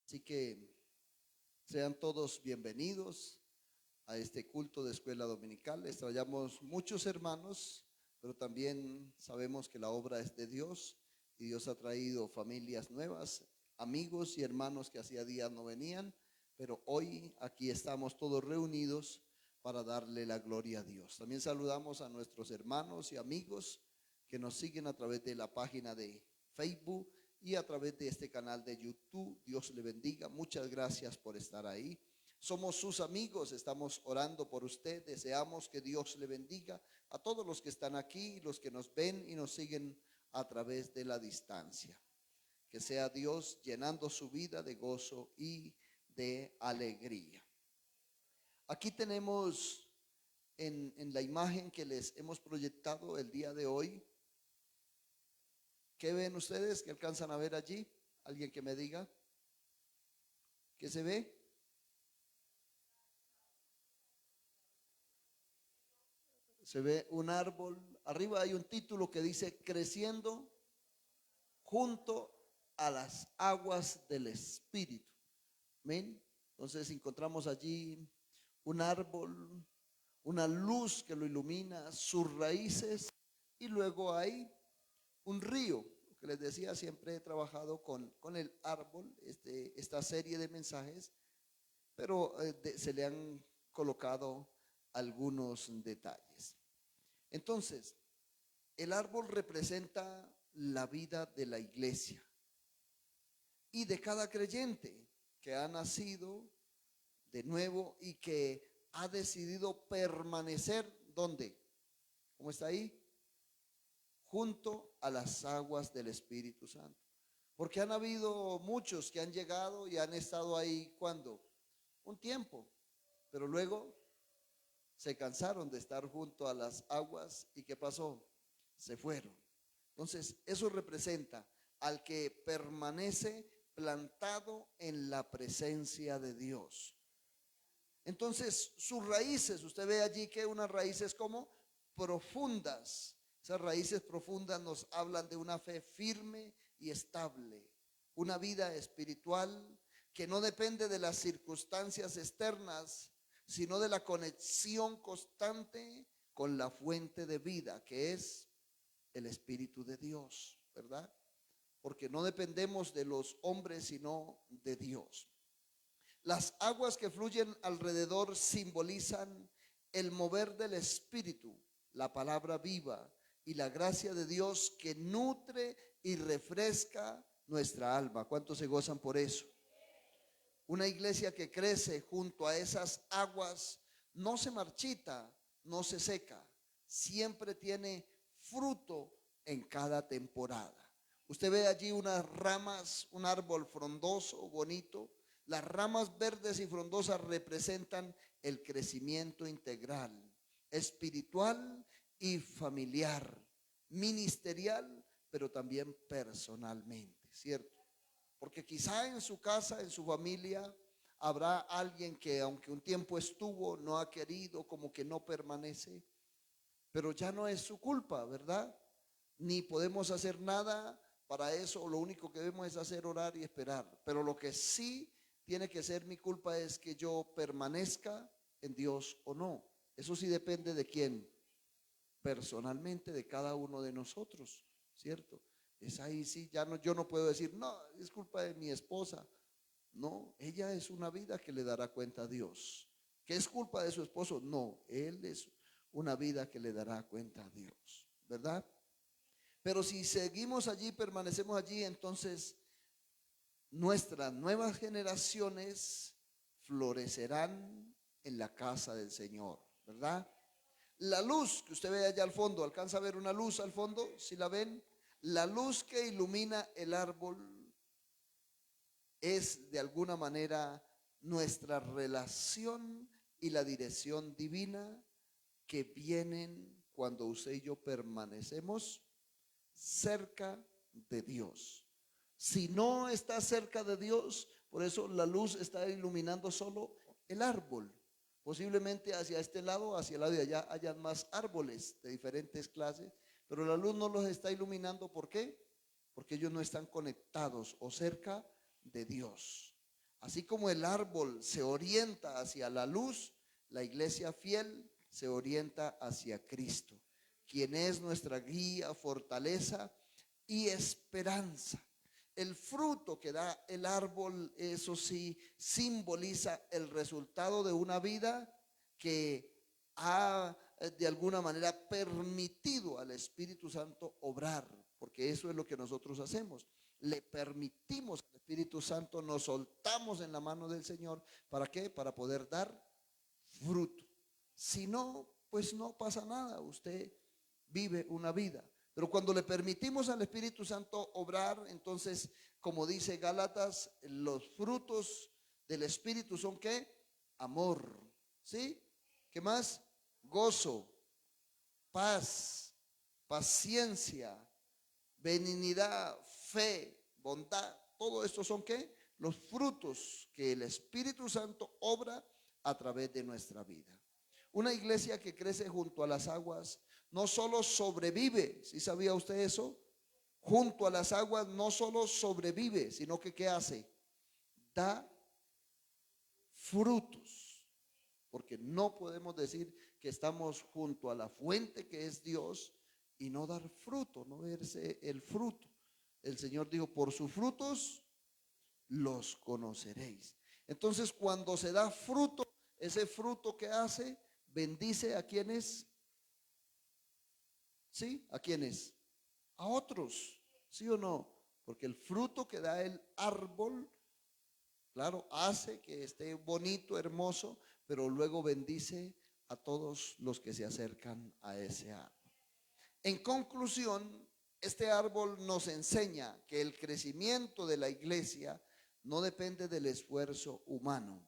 Así que sean todos bienvenidos a este culto de escuela dominical. Extrañamos muchos hermanos, pero también sabemos que la obra es de Dios y Dios ha traído familias nuevas, amigos y hermanos que hacía días no venían, pero hoy aquí estamos todos reunidos para darle la gloria a Dios. También saludamos a nuestros hermanos y amigos que nos siguen a través de la página de Facebook y a través de este canal de YouTube. Dios le bendiga. Muchas gracias por estar ahí. Somos sus amigos, estamos orando por usted, deseamos que Dios le bendiga a todos los que están aquí, los que nos ven y nos siguen a través de la distancia. Que sea Dios llenando su vida de gozo y de alegría. Aquí tenemos en la imagen que les hemos proyectado el día de hoy. ¿Qué ven ustedes? ¿Qué alcanzan a ver allí? ¿Alguien que me diga? ¿Qué se ve? Se ve un árbol. Arriba hay un título que dice creciendo junto a las aguas del Espíritu. Amén. Entonces encontramos allí un árbol, una luz que lo ilumina, sus raíces, y luego hay un río. Lo que les decía, siempre he trabajado con el árbol, esta serie de mensajes, pero se le han colocado algunos detalles. Entonces, el árbol representa la vida de la iglesia y de cada creyente que ha nacido de nuevo y que ha decidido permanecer, ¿dónde? ¿Cómo está ahí? Junto a las aguas del Espíritu Santo. Porque han habido muchos que han llegado y han estado ahí, ¿cuándo? Un tiempo, pero luego se cansaron de estar junto a las aguas y ¿qué pasó? Se fueron. Entonces, eso representa al que permanece plantado en la presencia de Dios. Entonces, sus raíces, usted ve allí que unas raíces como profundas. Esas raíces profundas nos hablan de una fe firme y estable, una vida espiritual que no depende de las circunstancias externas, sino de la conexión constante con la fuente de vida, que es el Espíritu de Dios, ¿verdad? Porque no dependemos de los hombres, sino de Dios. Las aguas que fluyen alrededor simbolizan el mover del Espíritu, la palabra viva y la gracia de Dios que nutre y refresca nuestra alma. ¿Cuántos se gozan por eso? Una iglesia que crece junto a esas aguas no se marchita, no se seca, siempre tiene fruto en cada temporada. Usted ve allí unas ramas, un árbol frondoso, bonito. Las ramas verdes y frondosas representan el crecimiento integral, espiritual y familiar, ministerial, pero también personalmente, ¿cierto? Porque quizá en su casa, en su familia, habrá alguien que aunque un tiempo estuvo, no ha querido, como que no permanece, pero ya no es su culpa, ¿verdad? Ni podemos hacer nada para eso, lo único que debemos es hacer orar y esperar. Pero lo que sí tiene que ser mi culpa es que yo permanezca en Dios o no. Eso sí depende de quién, personalmente de cada uno de nosotros, ¿cierto? Es ahí sí, ya no, yo no puedo decir, no, es culpa de mi esposa. No, ella es una vida que le dará cuenta a Dios. ¿Qué es culpa de su esposo? No, él es una vida que le dará cuenta a Dios, ¿verdad? Pero si seguimos allí, permanecemos allí, entonces nuestras nuevas generaciones florecerán en la casa del Señor, ¿verdad? La luz que usted ve allá al fondo, ¿alcanza a ver una luz al fondo? Si la ven, la luz que ilumina el árbol es de alguna manera nuestra relación y la dirección divina que vienen cuando usted y yo permanecemos cerca de Dios. Si no está cerca de Dios, por eso la luz está iluminando solo el árbol. Posiblemente hacia este lado, hacia el lado de allá, hayan más árboles de diferentes clases, pero la luz no los está iluminando. ¿Por qué? Porque ellos no están conectados o cerca de Dios. Así como el árbol se orienta hacia la luz, la iglesia fiel se orienta hacia Cristo, quien es nuestra guía, fortaleza y esperanza. El fruto que da el árbol, eso sí, simboliza el resultado de una vida que ha de alguna manera permitido al Espíritu Santo obrar, porque eso es lo que nosotros hacemos. Le permitimos al Espíritu Santo, nos soltamos en la mano del Señor. ¿Para qué? Para poder dar fruto. Si no, pues no pasa nada, usted vive una vida. Pero cuando le permitimos al Espíritu Santo obrar, entonces, como dice Gálatas, los frutos del Espíritu son ¿qué? Amor, ¿sí? ¿Qué más? Gozo, paz, paciencia, benignidad, fe, bondad. Todo esto son ¿qué? Los frutos que el Espíritu Santo obra a través de nuestra vida. Una iglesia que crece junto a las aguas no solo sobrevive, ¿sí sabía usted eso? Junto a las aguas no solo sobrevive, sino que ¿qué hace? Da frutos. Porque no podemos decir que estamos junto a la fuente que es Dios y no dar fruto, no verse el fruto. El Señor dijo, por sus frutos los conoceréis. Entonces, cuando se da fruto, ese fruto que hace, bendice a quienes, ¿sí? ¿A quienes? A otros, ¿sí o no? Porque el fruto que da el árbol, claro, hace que esté bonito, hermoso, pero luego bendice a todos los que se acercan a ese árbol. En conclusión, este árbol nos enseña que el crecimiento de la iglesia no depende del esfuerzo humano,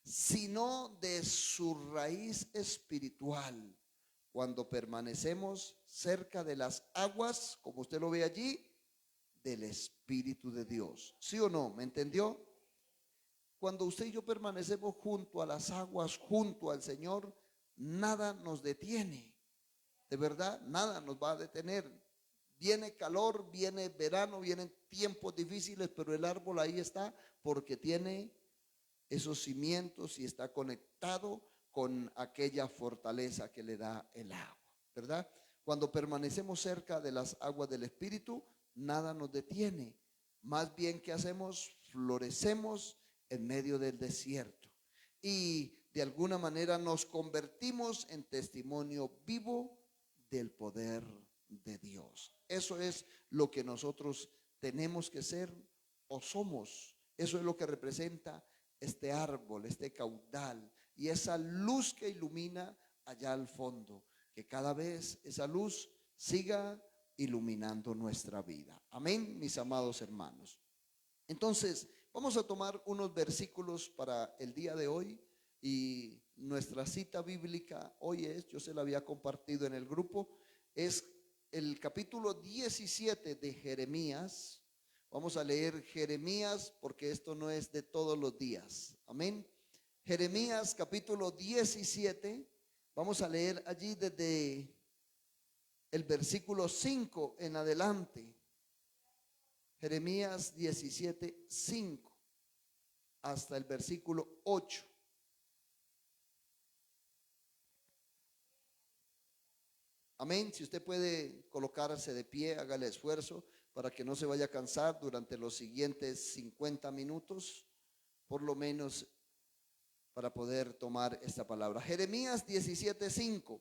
sino de su raíz espiritual. Cuando permanecemos cerca de las aguas, como usted lo ve allí, del Espíritu de Dios. ¿Sí o no? ¿Me entendió? Cuando usted y yo permanecemos junto a las aguas, junto al Señor, nada nos detiene. De verdad, nada nos va a detener. Viene calor, viene verano, vienen tiempos difíciles, pero el árbol ahí está porque tiene esos cimientos y está conectado con aquella fortaleza que le da el agua, ¿verdad? Cuando permanecemos cerca de las aguas del Espíritu, nada nos detiene. Más bien, ¿qué hacemos? Florecemos en medio del desierto y de alguna manera nos convertimos en testimonio vivo del poder de Dios. Eso es lo que nosotros tenemos que ser o somos. Eso es lo que representa este árbol, este caudal y esa luz que ilumina allá al fondo. Que cada vez esa luz siga iluminando nuestra vida. Amén, mis amados hermanos. Entonces, vamos a tomar unos versículos para el día de hoy y nuestra cita bíblica hoy es, yo se la había compartido en el grupo, es el capítulo 17 de Jeremías. Vamos a leer Jeremías porque esto no es de todos los días. Amén. Jeremías capítulo 17. Vamos a leer allí desde el versículo 5 en adelante. Jeremías 17, 5 hasta el versículo 8. Amén. Si usted puede colocarse de pie, haga el esfuerzo para que no se vaya a cansar durante los siguientes 50 minutos, por lo menos para poder tomar esta palabra. Jeremías 17:5.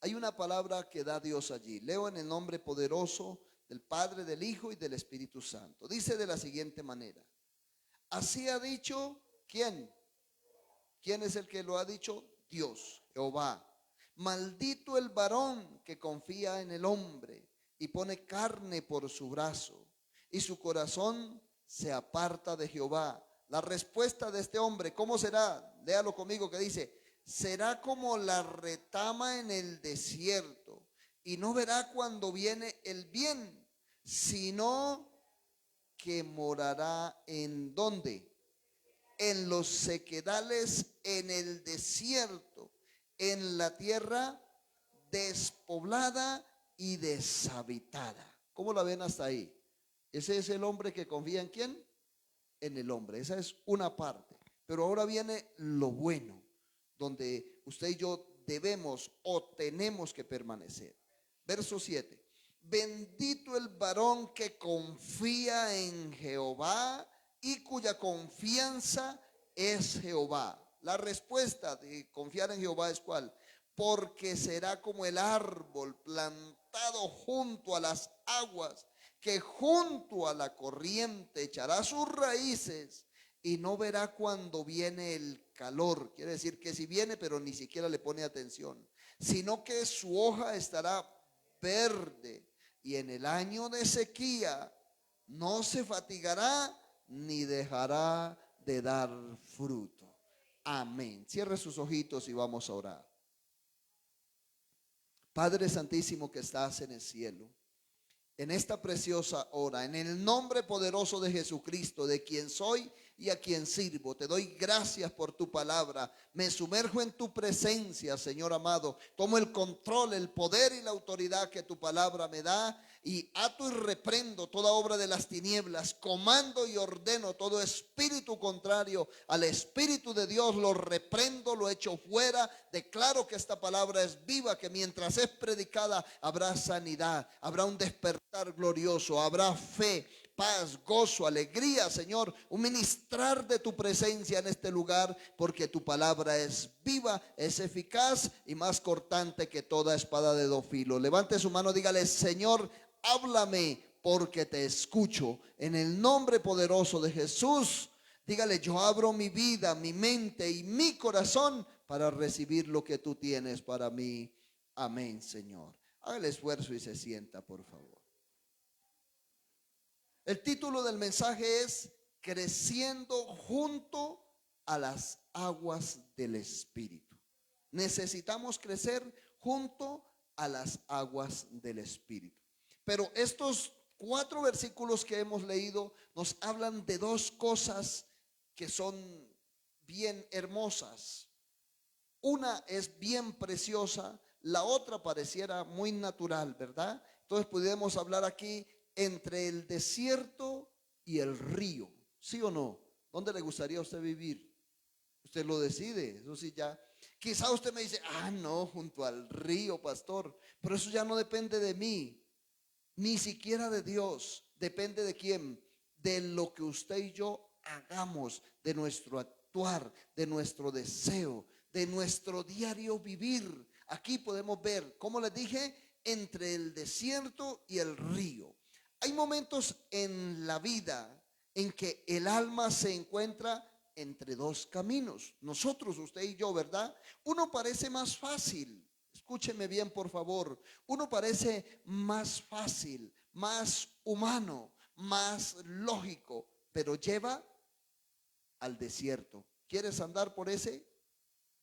Hay una palabra que da Dios allí. Leo en el nombre poderoso del Padre, del Hijo y del Espíritu Santo. Dice de la siguiente manera: así ha dicho, ¿quién? ¿Quién es el que lo ha dicho? Dios, Jehová. Maldito el varón que confía en el hombre y pone carne por su brazo, y su corazón se aparta de Jehová. La respuesta de este hombre, ¿cómo será? Léalo conmigo, que dice: será como la retama en el desierto, y no verá cuando viene el bien, sino que morará ¿en dónde? En los sequedales, en el desierto, en la tierra despoblada y deshabitada. ¿Cómo la ven hasta ahí? Ese es el hombre que confía en ¿quién? en el hombre. Esa es una parte. Pero ahora viene lo bueno, donde usted y yo debemos o tenemos que permanecer. Verso 7. Bendito el varón que confía en Jehová y cuya confianza es Jehová. La respuesta de confiar en Jehová es ¿cuál? Porque será como el árbol plantado junto a las aguas, que junto a la corriente echará sus raíces y no verá cuando viene el calor. Quiere decir que si viene, pero ni siquiera le pone atención, sino que su hoja estará verde, y en el año de sequía no se fatigará ni dejará de dar fruto. Amén. Cierre sus ojitos y vamos a orar. Padre Santísimo que estás en el cielo, en esta preciosa hora, en el nombre poderoso de Jesucristo, de quien soy y a quien sirvo, te doy gracias por tu palabra. Me sumerjo en tu presencia, Señor amado. Tomo el control, el poder y la autoridad que tu palabra me da, y ato y reprendo toda obra de las tinieblas. Comando y ordeno todo espíritu contrario al Espíritu de Dios. Lo reprendo, lo echo fuera. Declaro que esta palabra es viva, que mientras es predicada habrá sanidad, habrá un despertar glorioso, habrá fe, paz, gozo, alegría, Señor, un ministrar de tu presencia en este lugar, porque tu palabra es viva, es eficaz y más cortante que toda espada de dos filos. Levante su mano, dígale: Señor, háblame, porque te escucho. En el nombre poderoso de Jesús, dígale: yo abro mi vida, mi mente y mi corazón para recibir lo que tú tienes para mí. Amén, Señor. Haga el esfuerzo y se sienta, por favor. El título del mensaje es Creciendo junto a las aguas del Espíritu. Necesitamos crecer junto a las aguas del Espíritu. Pero estos 4 versículos que hemos leído nos hablan de 2 cosas que son bien hermosas. Una es bien preciosa, la otra pareciera muy natural, ¿verdad? Entonces podemos hablar aquí entre el desierto y el río, ¿sí o no? ¿Dónde le gustaría a usted vivir? Usted lo decide, eso sí ya. Quizá usted me dice: no, junto al río, pastor, pero eso ya no depende de mí, ni siquiera de Dios. Depende de quién, de lo que usted y yo hagamos, de nuestro actuar, de nuestro deseo, de nuestro diario vivir. Aquí podemos ver, como les dije, entre el desierto y el río. Hay momentos en la vida en que el alma se encuentra entre 2 caminos. Nosotros, usted y yo, ¿verdad? Uno parece más fácil. Escúcheme bien, por favor. Uno parece más fácil, más humano, más lógico, pero lleva al desierto. ¿Quieres andar por ese?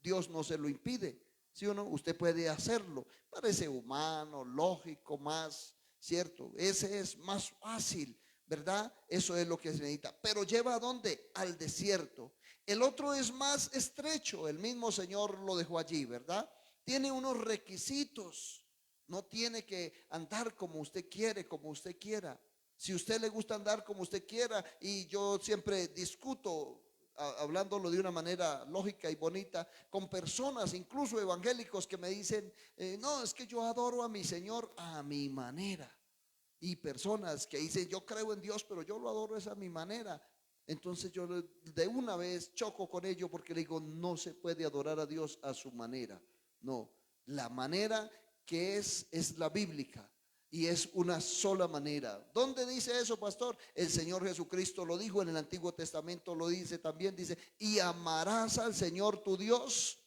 Dios no se lo impide, ¿sí o no? Usted puede hacerlo. Parece humano, lógico, más, ¿cierto? Ese es más fácil, ¿verdad? Eso es lo que se necesita. Pero lleva ¿a dónde? Al desierto. El otro es más estrecho. El mismo Señor lo dejó allí, ¿verdad? Tiene unos requisitos. No tiene que andar como usted quiere, como usted quiera. Si a usted le gusta andar como usted quiera, y yo siempre discuto, hablándolo de una manera lógica y bonita, con personas, incluso evangélicos, que me dicen: no, es que yo adoro a mi Señor a mi manera. Y personas que dicen: yo creo en Dios, pero yo lo adoro es a mi manera. Entonces yo de una vez choco con ello, porque le digo: no se puede adorar a Dios a su manera. No, la manera que es la bíblica. Y es una sola manera. ¿Dónde dice eso, pastor? El Señor Jesucristo lo dijo en el Antiguo Testamento, lo dice también, dice: y amarás al Señor tu Dios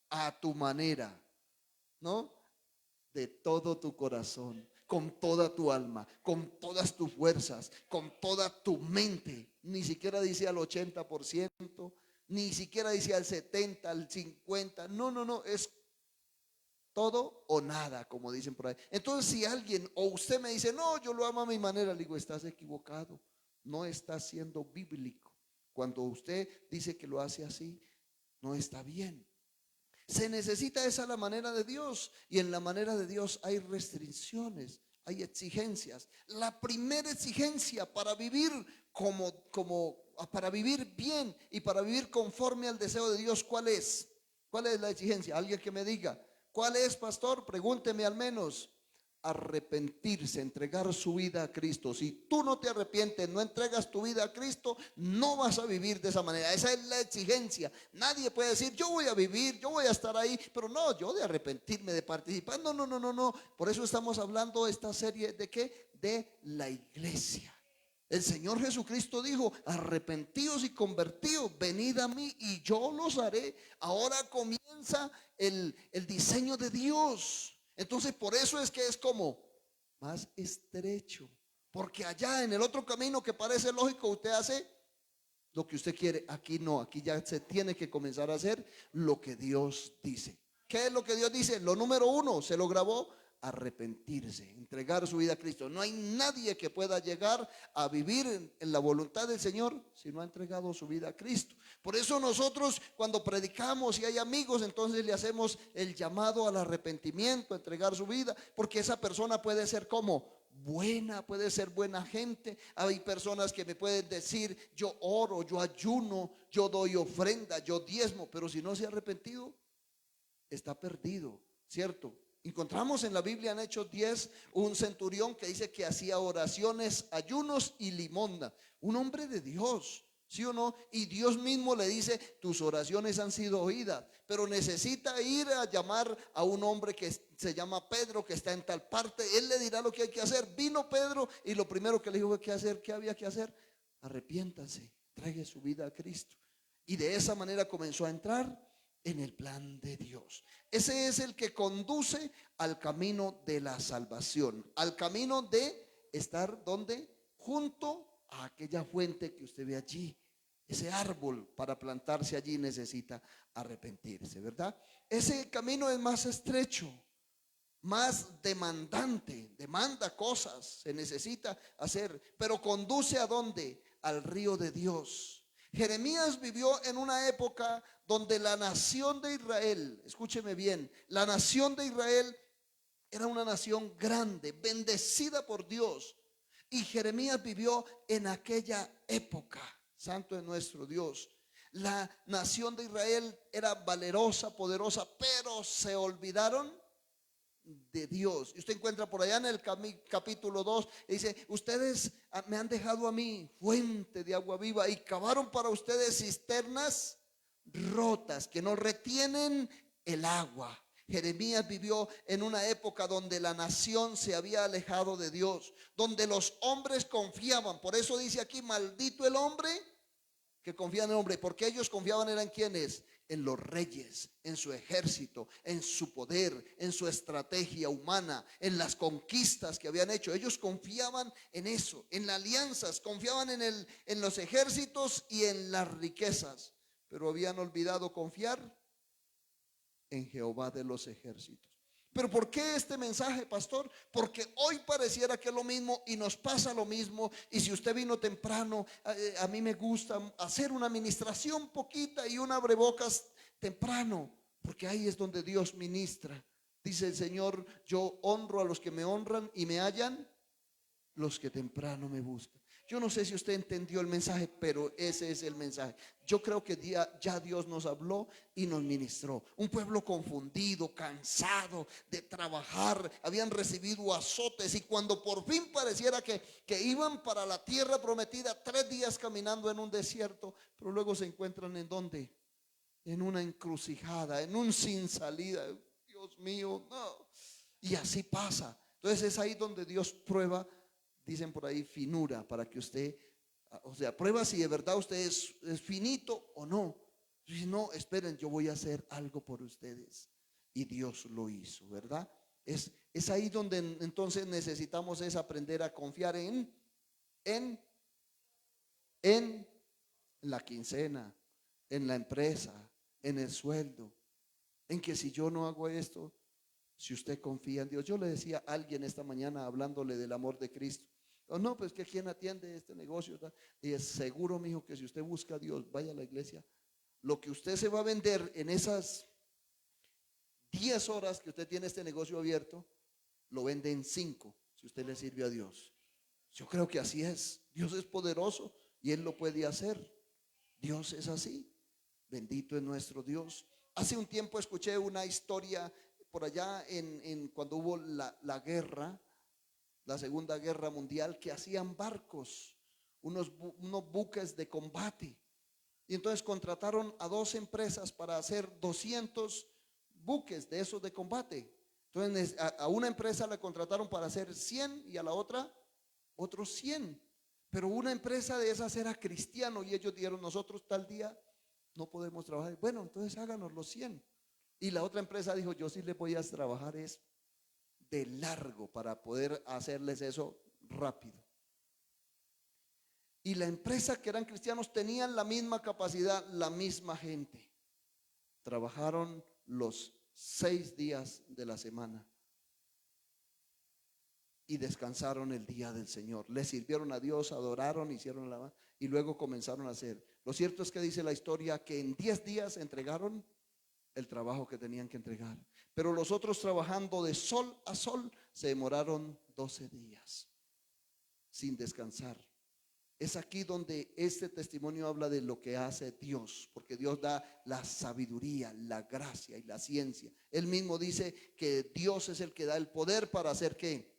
a tu manera, ¿no? De todo tu corazón, con toda tu alma, con todas tus fuerzas, con toda tu mente. Ni siquiera dice al 80%, ni siquiera dice al 70, al 50. No, no, no, es todo o nada, como dicen por ahí. Entonces, si alguien o usted me dice: no, yo lo amo a mi manera, le digo: estás equivocado, no está siendo bíblico. Cuando usted dice que lo hace así, no está bien. Se necesita esa la manera de Dios, y en la manera de Dios hay restricciones, hay exigencias. La primera exigencia para vivir como para vivir bien y para vivir conforme al deseo de Dios, ¿cuál es? ¿Cuál es la exigencia? Alguien que me diga, ¿cuál es, pastor? Pregúnteme al menos. Arrepentirse, entregar su vida a Cristo. Si tú no te arrepientes, no entregas tu vida a Cristo, no vas a vivir de esa manera. Esa es la exigencia. Nadie puede decir, yo voy a vivir, yo voy a estar ahí, pero no, yo de arrepentirme, de participar. No, no, no, no, no. Por eso estamos hablando esta serie de ¿qué? De la iglesia. El Señor Jesucristo dijo, arrepentíos y convertíos, venid a mí y yo los haré. Ahora comienza el diseño de Dios. Entonces por eso es que es como más estrecho. Porque allá en el otro camino que parece lógico, usted hace lo que usted quiere. Aquí no, aquí ya se tiene que comenzar a hacer lo que Dios dice. ¿Qué es lo que Dios dice? Lo número uno, se lo grabó: arrepentirse, entregar su vida a Cristo. No hay nadie que pueda llegar a vivir en la voluntad del Señor si no ha entregado su vida a Cristo. Por eso nosotros cuando predicamos y hay amigos, entonces le hacemos el llamado al arrepentimiento, a entregar su vida, porque esa persona puede ser como buena, puede ser buena gente. Hay personas que me pueden decir, yo oro, yo ayuno, yo doy ofrenda, yo diezmo, pero si no se ha arrepentido, está perdido, ¿cierto? Encontramos en la Biblia en Hechos 10 un centurión que dice que hacía oraciones, ayunos y limonda. Un hombre de Dios, ¿sí o no? Y Dios mismo le dice, tus oraciones han sido oídas, pero necesita ir a llamar a un hombre que se llama Pedro, que está en tal parte. Él le dirá lo que hay que hacer. Vino Pedro y lo primero que le dijo que hacer, ¿qué había que hacer? Arrepiéntase, entregue su vida a Cristo. Y de esa manera comenzó a entrar en el plan de Dios. Ese es el que conduce al camino de la salvación, al camino de estar donde, junto a aquella fuente que usted ve allí. Ese árbol, para plantarse allí, necesita arrepentirse, ¿verdad? Ese camino es más estrecho, más demandante, demanda cosas, se necesita hacer, pero conduce ¿a dónde? Al río de Dios. Jeremías vivió en una época donde la nación de Israel, escúcheme bien, la nación de Israel era una nación grande, bendecida por Dios. Y Jeremías vivió en aquella época. Santo es nuestro Dios. La nación de Israel era valerosa, poderosa, pero se olvidaron de Dios. Y usted encuentra por allá en el capítulo 2, dice, ustedes me han dejado a mí fuente de agua viva y cavaron para ustedes cisternas rotas que no retienen el agua. Jeremías vivió en una época donde la nación se había alejado de Dios, donde los hombres confiaban. Por eso dice aquí, maldito el hombre que confía en el hombre, porque ellos confiaban en quienes, en los reyes, en su ejército, en su poder, en su estrategia humana, en las conquistas que habían hecho. Ellos confiaban en eso, en las alianzas, confiaban en los ejércitos y en las riquezas, pero habían olvidado confiar en Jehová de los ejércitos. Pero ¿por qué este mensaje, pastor? Porque hoy pareciera que es lo mismo y nos pasa lo mismo. Y si usted vino temprano, a mí me gusta hacer una administración poquita y un abrebocas temprano, porque ahí es donde Dios ministra. Dice el Señor, yo honro a los que me honran y me hallan los que temprano me buscan. Yo no sé si usted entendió el mensaje, pero ese es el mensaje. Yo creo que ya Dios nos habló y nos ministró. Un pueblo confundido, cansado de trabajar, habían recibido azotes y cuando por fin pareciera que iban para la tierra prometida, 3 días caminando en un desierto, pero luego se encuentran ¿en dónde? En una encrucijada, en un sin salida. Dios mío, no. Y así pasa. Entonces es ahí donde Dios prueba, dicen por ahí, finura, para que usted, o sea, prueba si de verdad usted es finito o no. Si no, esperen, yo voy a hacer algo por ustedes. Y Dios lo hizo, ¿verdad? Es ahí donde entonces necesitamos es aprender a confiar en, en la quincena, en la empresa, en el sueldo, en que si yo no hago esto, si usted confía en Dios. Yo le decía a alguien esta mañana hablándole del amor de Cristo. O no, pues que quien atiende este negocio. Y es seguro, mijo, que si usted busca a Dios, vaya a la iglesia. Lo que usted se va a vender en esas 10 horas que usted tiene este negocio abierto, lo vende en 5 si usted le sirve a Dios. Yo creo que así es. Dios es poderoso. y Él lo puede hacer. Dios es así. Bendito es nuestro Dios. Hace un tiempo escuché una historia por allá cuando hubo la guerra, la Segunda Guerra Mundial, que hacían barcos, unos buques de combate. Y entonces contrataron a dos empresas para hacer 200 buques de esos de combate. Entonces a una empresa le contrataron para hacer 100 y a la otra otros 100. Pero una empresa de esas era cristiano y ellos dijeron: nosotros tal día no podemos trabajar. Bueno, entonces háganos los 100. Y la otra empresa dijo: yo sí les voy a trabajar es de largo para poder hacerles eso rápido. Y la empresa que eran cristianos tenían la misma capacidad, la misma gente. Trabajaron los 6 días de la semana y descansaron el día del Señor. Le sirvieron a Dios, adoraron, hicieron y luego comenzaron a hacer. Lo cierto es que dice la historia que en 10 días entregaron el trabajo que tenían que entregar. Pero los otros, trabajando de sol a sol, se demoraron 12 días sin descansar. Es aquí donde este testimonio habla de lo que hace Dios, porque Dios da la sabiduría, la gracia y la ciencia. Él mismo dice que Dios es el que da el poder para hacer ¿qué?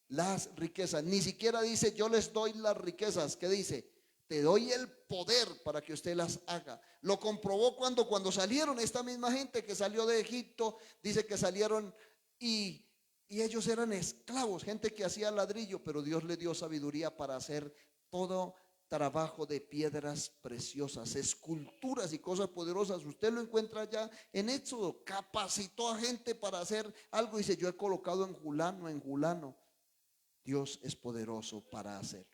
Las riquezas. Ni siquiera dice: yo les doy las riquezas. ¿Qué dice? Te doy el poder para que usted las haga. Lo comprobó cuando salieron. Esta misma gente que salió de Egipto, dice que salieron y ellos eran esclavos, gente que hacía ladrillo, pero Dios les dio sabiduría para hacer todo trabajo de piedras preciosas, esculturas y cosas poderosas. Usted lo encuentra allá en Éxodo. Capacitó a gente para hacer algo. Dice: yo he colocado en Julano. Dios es poderoso para hacerlo.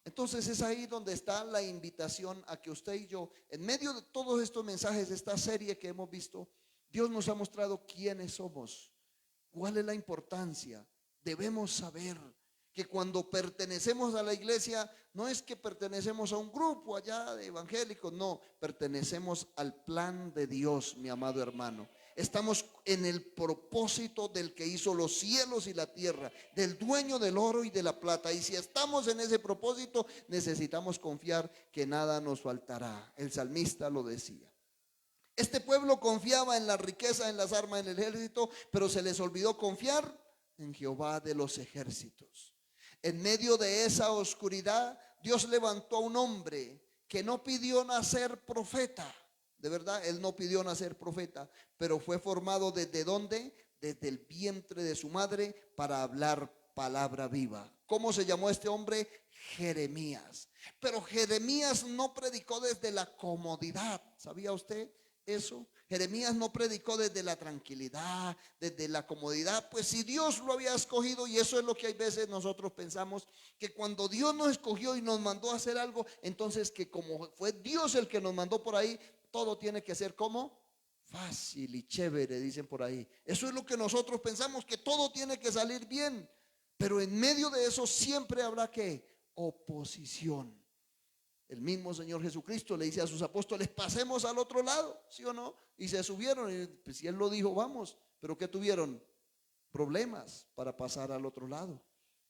Entonces es ahí donde está la invitación a que usted y yo, en medio de todos estos mensajes de esta serie que hemos visto, Dios nos ha mostrado quiénes somos, cuál es la importancia. Debemos saber que cuando pertenecemos a la iglesia, no es que pertenecemos a un grupo allá de evangélicos, no, pertenecemos al plan de Dios, mi amado hermano. Estamos en el propósito del que hizo los cielos y la tierra, del dueño del oro y de la plata. Y si estamos en ese propósito, necesitamos confiar que nada nos faltará. El salmista lo decía. Este pueblo confiaba en la riqueza, en las armas, en el ejército, pero se les olvidó confiar en Jehová de los ejércitos. En medio de esa oscuridad, Dios levantó a un hombre que no pidió nacer profeta. De verdad, él no pidió nacer profeta, pero fue formado ¿desde dónde? Desde el vientre de su madre para hablar palabra viva. ¿Cómo se llamó este hombre? Jeremías. Pero Jeremías no predicó desde la comodidad. ¿Sabía usted eso? Jeremías no predicó desde la tranquilidad, desde la comodidad. Pues si Dios lo había escogido, y eso es lo que hay veces nosotros pensamos, que cuando Dios nos escogió y nos mandó a hacer algo, entonces que como fue Dios el que nos mandó por ahí, todo tiene que ser como fácil y chévere, dicen por ahí. Eso es lo que nosotros pensamos, que todo tiene que salir bien. Pero en medio de eso siempre habrá ¿qué? Oposición. El mismo Señor Jesucristo le dice a sus apóstoles: pasemos al otro lado, ¿sí o no? Y se subieron, y pues, si Él lo dijo, vamos. Pero ¿qué tuvieron? Problemas para pasar al otro lado,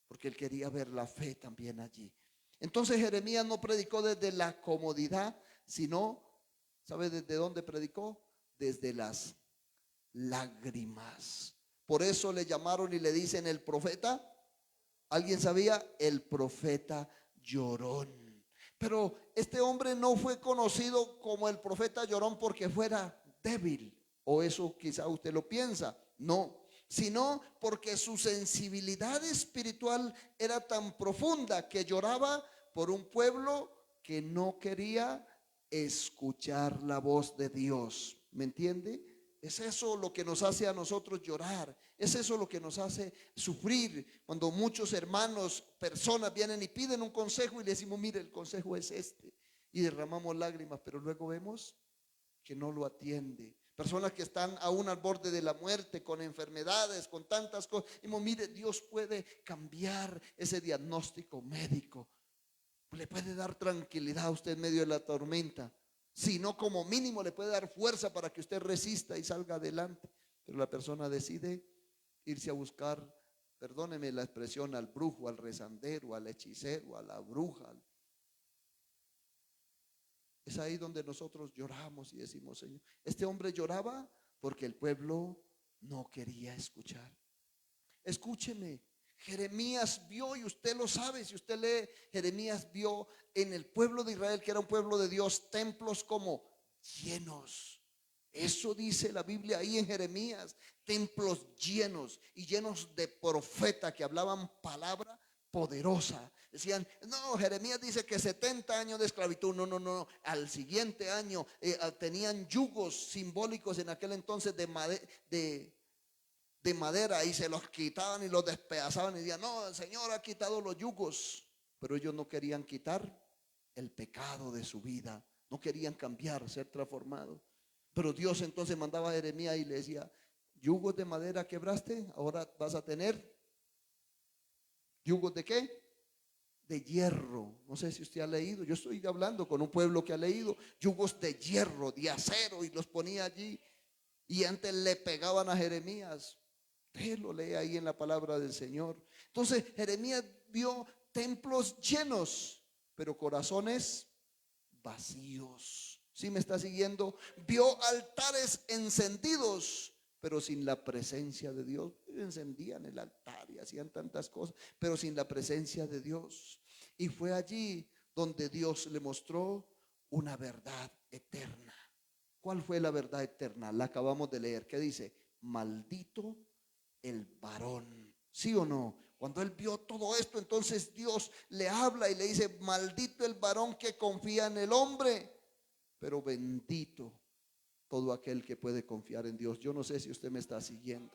porque Él quería ver la fe también allí. Entonces Jeremías no predicó desde la comodidad, sino, ¿sabe desde dónde predicó? Desde las lágrimas. Por eso le llamaron y le dicen el profeta. ¿Alguien sabía? El profeta llorón. Pero este hombre no fue conocido como el profeta llorón porque fuera débil, o eso quizá usted lo piensa. No, sino porque su sensibilidad espiritual era tan profunda que lloraba por un pueblo que no quería escuchar la voz de Dios. ¿Me entiende? Es eso lo que nos hace a nosotros llorar. Es eso lo que nos hace sufrir. Cuando muchos hermanos, personas vienen y piden un consejo y le decimos: mire, el consejo es este. Y derramamos lágrimas, pero luego vemos que no lo atiende. Personas que están aún al borde de la muerte, con enfermedades, con tantas cosas. Y decimos: mire, Dios puede cambiar ese diagnóstico médico. Le puede dar tranquilidad a usted en medio de la tormenta. Si no, como mínimo le puede dar fuerza para que usted resista y salga adelante. Pero la persona decide irse a buscar, perdóneme la expresión, al brujo, al rezandero, al hechicero, a la bruja. Es ahí donde nosotros lloramos y decimos, Señor, este hombre lloraba porque el pueblo no quería escuchar. Escúcheme, Jeremías vio, y usted lo sabe, si usted lee, Jeremías vio en el pueblo de Israel, que era un pueblo de Dios, templos como llenos. Eso dice la Biblia ahí en Jeremías, templos llenos y llenos de profetas que hablaban palabra poderosa. Decían, no, Jeremías dice que 70 años de esclavitud. No, no, no. Al siguiente año tenían yugos simbólicos en aquel entonces de madera, y se los quitaban y los despedazaban y decían, no, el Señor ha quitado los yugos. Pero ellos no querían quitar el pecado de su vida, no querían cambiar, ser transformados. Pero Dios entonces mandaba a Jeremías y le decía, yugos de madera quebraste, ahora vas a tener yugos de ¿qué? De hierro. No sé si usted ha leído, yo estoy hablando con un pueblo que ha leído, yugos de hierro, de acero, y los ponía allí. Y antes le pegaban a Jeremías. Usted lo lee ahí en la palabra del Señor. Entonces Jeremías vio templos llenos, pero corazones vacíos. ¿Sí me está siguiendo? Vio altares encendidos, pero sin la presencia de Dios. Encendían el altar y hacían tantas cosas, pero sin la presencia de Dios. Y fue allí donde Dios le mostró una verdad eterna. ¿Cuál fue la verdad eterna? La acabamos de leer. ¿Qué dice? Maldito el varón. ¿Sí o no? Cuando él vio todo esto, entonces Dios le habla y le dice, maldito el varón que confía en el hombre, pero bendito todo aquel que puede confiar en Dios. Yo no sé si usted me está siguiendo.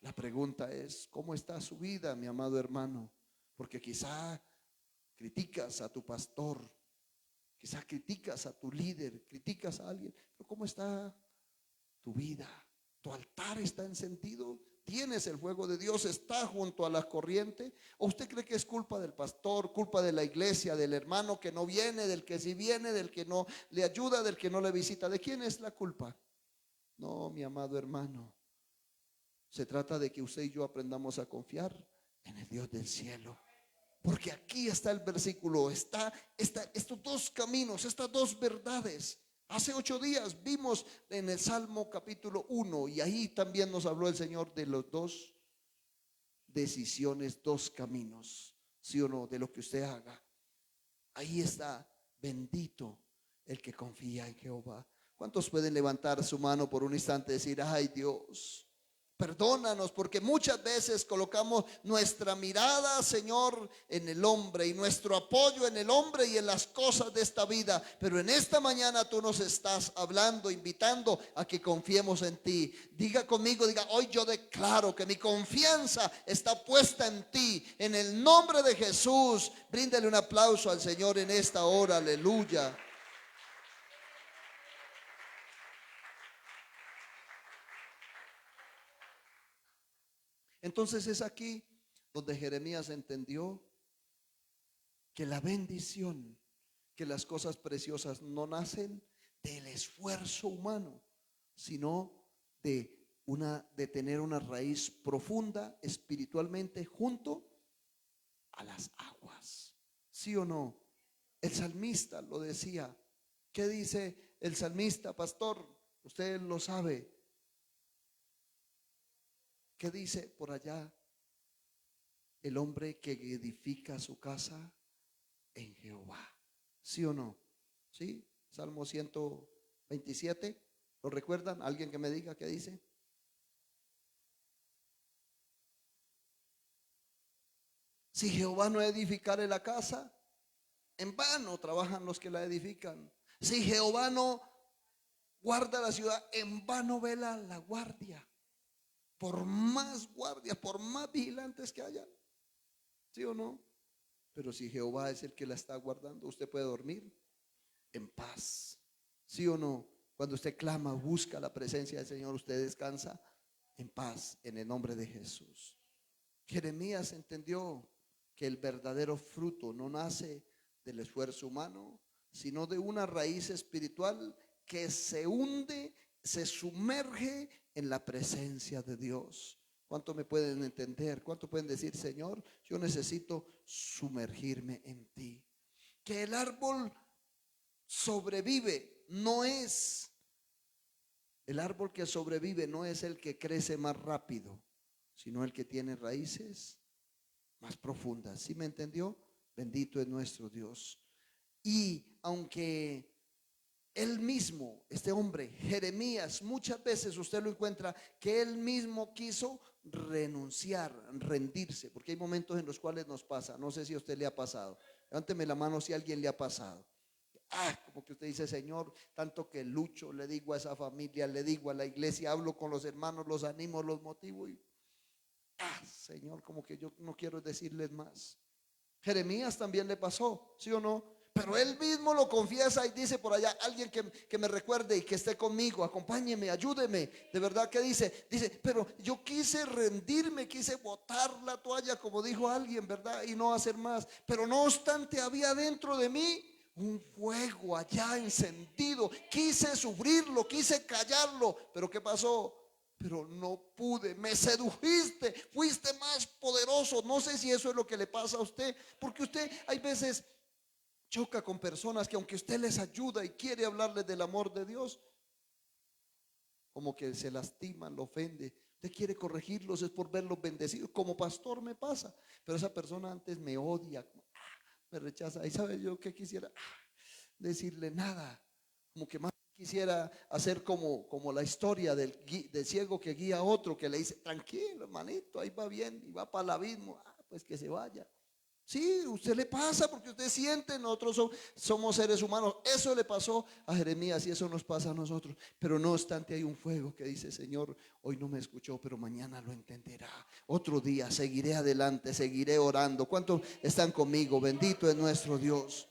La pregunta es, ¿cómo está su vida, mi amado hermano? Porque quizá criticas a tu pastor, quizá criticas a tu líder, criticas a alguien, pero ¿cómo está tu vida? ¿Tu altar está encendido? ¿Tienes el fuego de Dios? ¿Está junto a la corriente? ¿O usted cree que es culpa del pastor, culpa de la iglesia, del hermano que no viene, del que sí viene, del que no le ayuda, del que no le visita? ¿De quién es la culpa? No, mi amado hermano. Se trata de que usted y yo aprendamos a confiar en el Dios del cielo. Porque aquí está el versículo, está estos dos caminos, estas dos verdades. Hace 8 días vimos en el Salmo capítulo 1, y ahí también nos habló el Señor de los dos decisiones, dos caminos, sí o no, de lo que usted haga. Ahí está, bendito el que confía en Jehová. ¿Cuántos pueden levantar su mano por un instante y decir, ay Dios, perdónanos, porque muchas veces colocamos nuestra mirada, Señor, en el hombre, y nuestro apoyo en el hombre y en las cosas de esta vida? Pero en esta mañana tú nos estás hablando, invitando a que confiemos en ti. Diga conmigo, diga, hoy yo declaro que mi confianza está puesta en ti. En el nombre de Jesús, bríndale un aplauso al Señor en esta hora, aleluya. Entonces es aquí donde Jeremías entendió que la bendición, que las cosas preciosas no nacen del esfuerzo humano, sino de tener una raíz profunda espiritualmente junto a las aguas. ¿Sí o no? El salmista lo decía. ¿Qué dice el salmista, pastor? Usted lo sabe. ¿Qué dice por allá? El hombre que edifica su casa en Jehová. ¿Sí o no? ¿Sí? Salmo 127. ¿Lo recuerdan? ¿Alguien que me diga qué dice? Si Jehová no edificare la casa, en vano trabajan los que la edifican. Si Jehová no guarda la ciudad, en vano vela la guardia. Por más guardias, por más vigilantes que haya. ¿Sí o no? Pero si Jehová es el que la está guardando, usted puede dormir en paz. ¿Sí o no? Cuando usted clama, busca la presencia del Señor, usted descansa en paz en el nombre de Jesús. Jeremías entendió que el verdadero fruto no nace del esfuerzo humano, sino de una raíz espiritual que se hunde, se sumerge en la presencia de Dios. ¿Cuánto me pueden entender? ¿Cuánto pueden decir, Señor, yo necesito sumergirme en ti? Que el árbol sobrevive no es, el árbol que sobrevive no es el que crece más rápido, sino el que tiene raíces más profundas. ¿Sí me entendió? Bendito es nuestro Dios. Y aunque él mismo, este hombre, Jeremías, muchas veces usted lo encuentra que él mismo quiso renunciar, rendirse, porque hay momentos en los cuales nos pasa. No sé si a usted le ha pasado. Levánteme la mano si a alguien le ha pasado. Como que usted dice: Señor, tanto que lucho, le digo a esa familia, le digo a la iglesia, hablo con los hermanos, los animo, los motivo y Señor, como que yo no quiero decirles más. Jeremías también le pasó, ¿sí o no? Pero él mismo lo confiesa y dice por allá: alguien que me recuerde y que esté conmigo, acompáñeme, ayúdeme. De verdad que dice, pero yo quise rendirme, quise botar la toalla, como dijo alguien, ¿verdad? Y no hacer más. Pero no obstante, había dentro de mí un fuego allá encendido. Quise sufrirlo, quise callarlo. Pero ¿qué pasó? Pero no pude, me sedujiste, fuiste más poderoso. No sé si eso es lo que le pasa a usted, porque usted hay veces choca con personas que aunque usted les ayuda y quiere hablarles del amor de Dios, como que se lastiman, lo ofende. Usted quiere corregirlos, es por verlos bendecidos. Como pastor me pasa, pero esa persona antes me odia, me rechaza. Y sabe yo que quisiera decirle nada, como que más quisiera hacer como la historia del ciego que guía a otro, que le dice: tranquilo hermanito, ahí va bien, y va para el abismo. Pues que se vaya. Sí, usted le pasa porque usted siente, nosotros somos seres humanos. Eso le pasó a Jeremías y eso nos pasa a nosotros. Pero no obstante, hay un fuego que dice: Señor, hoy no me escuchó, pero mañana lo entenderá. Otro día seguiré adelante, seguiré orando. ¿Cuántos están conmigo? Bendito es nuestro Dios.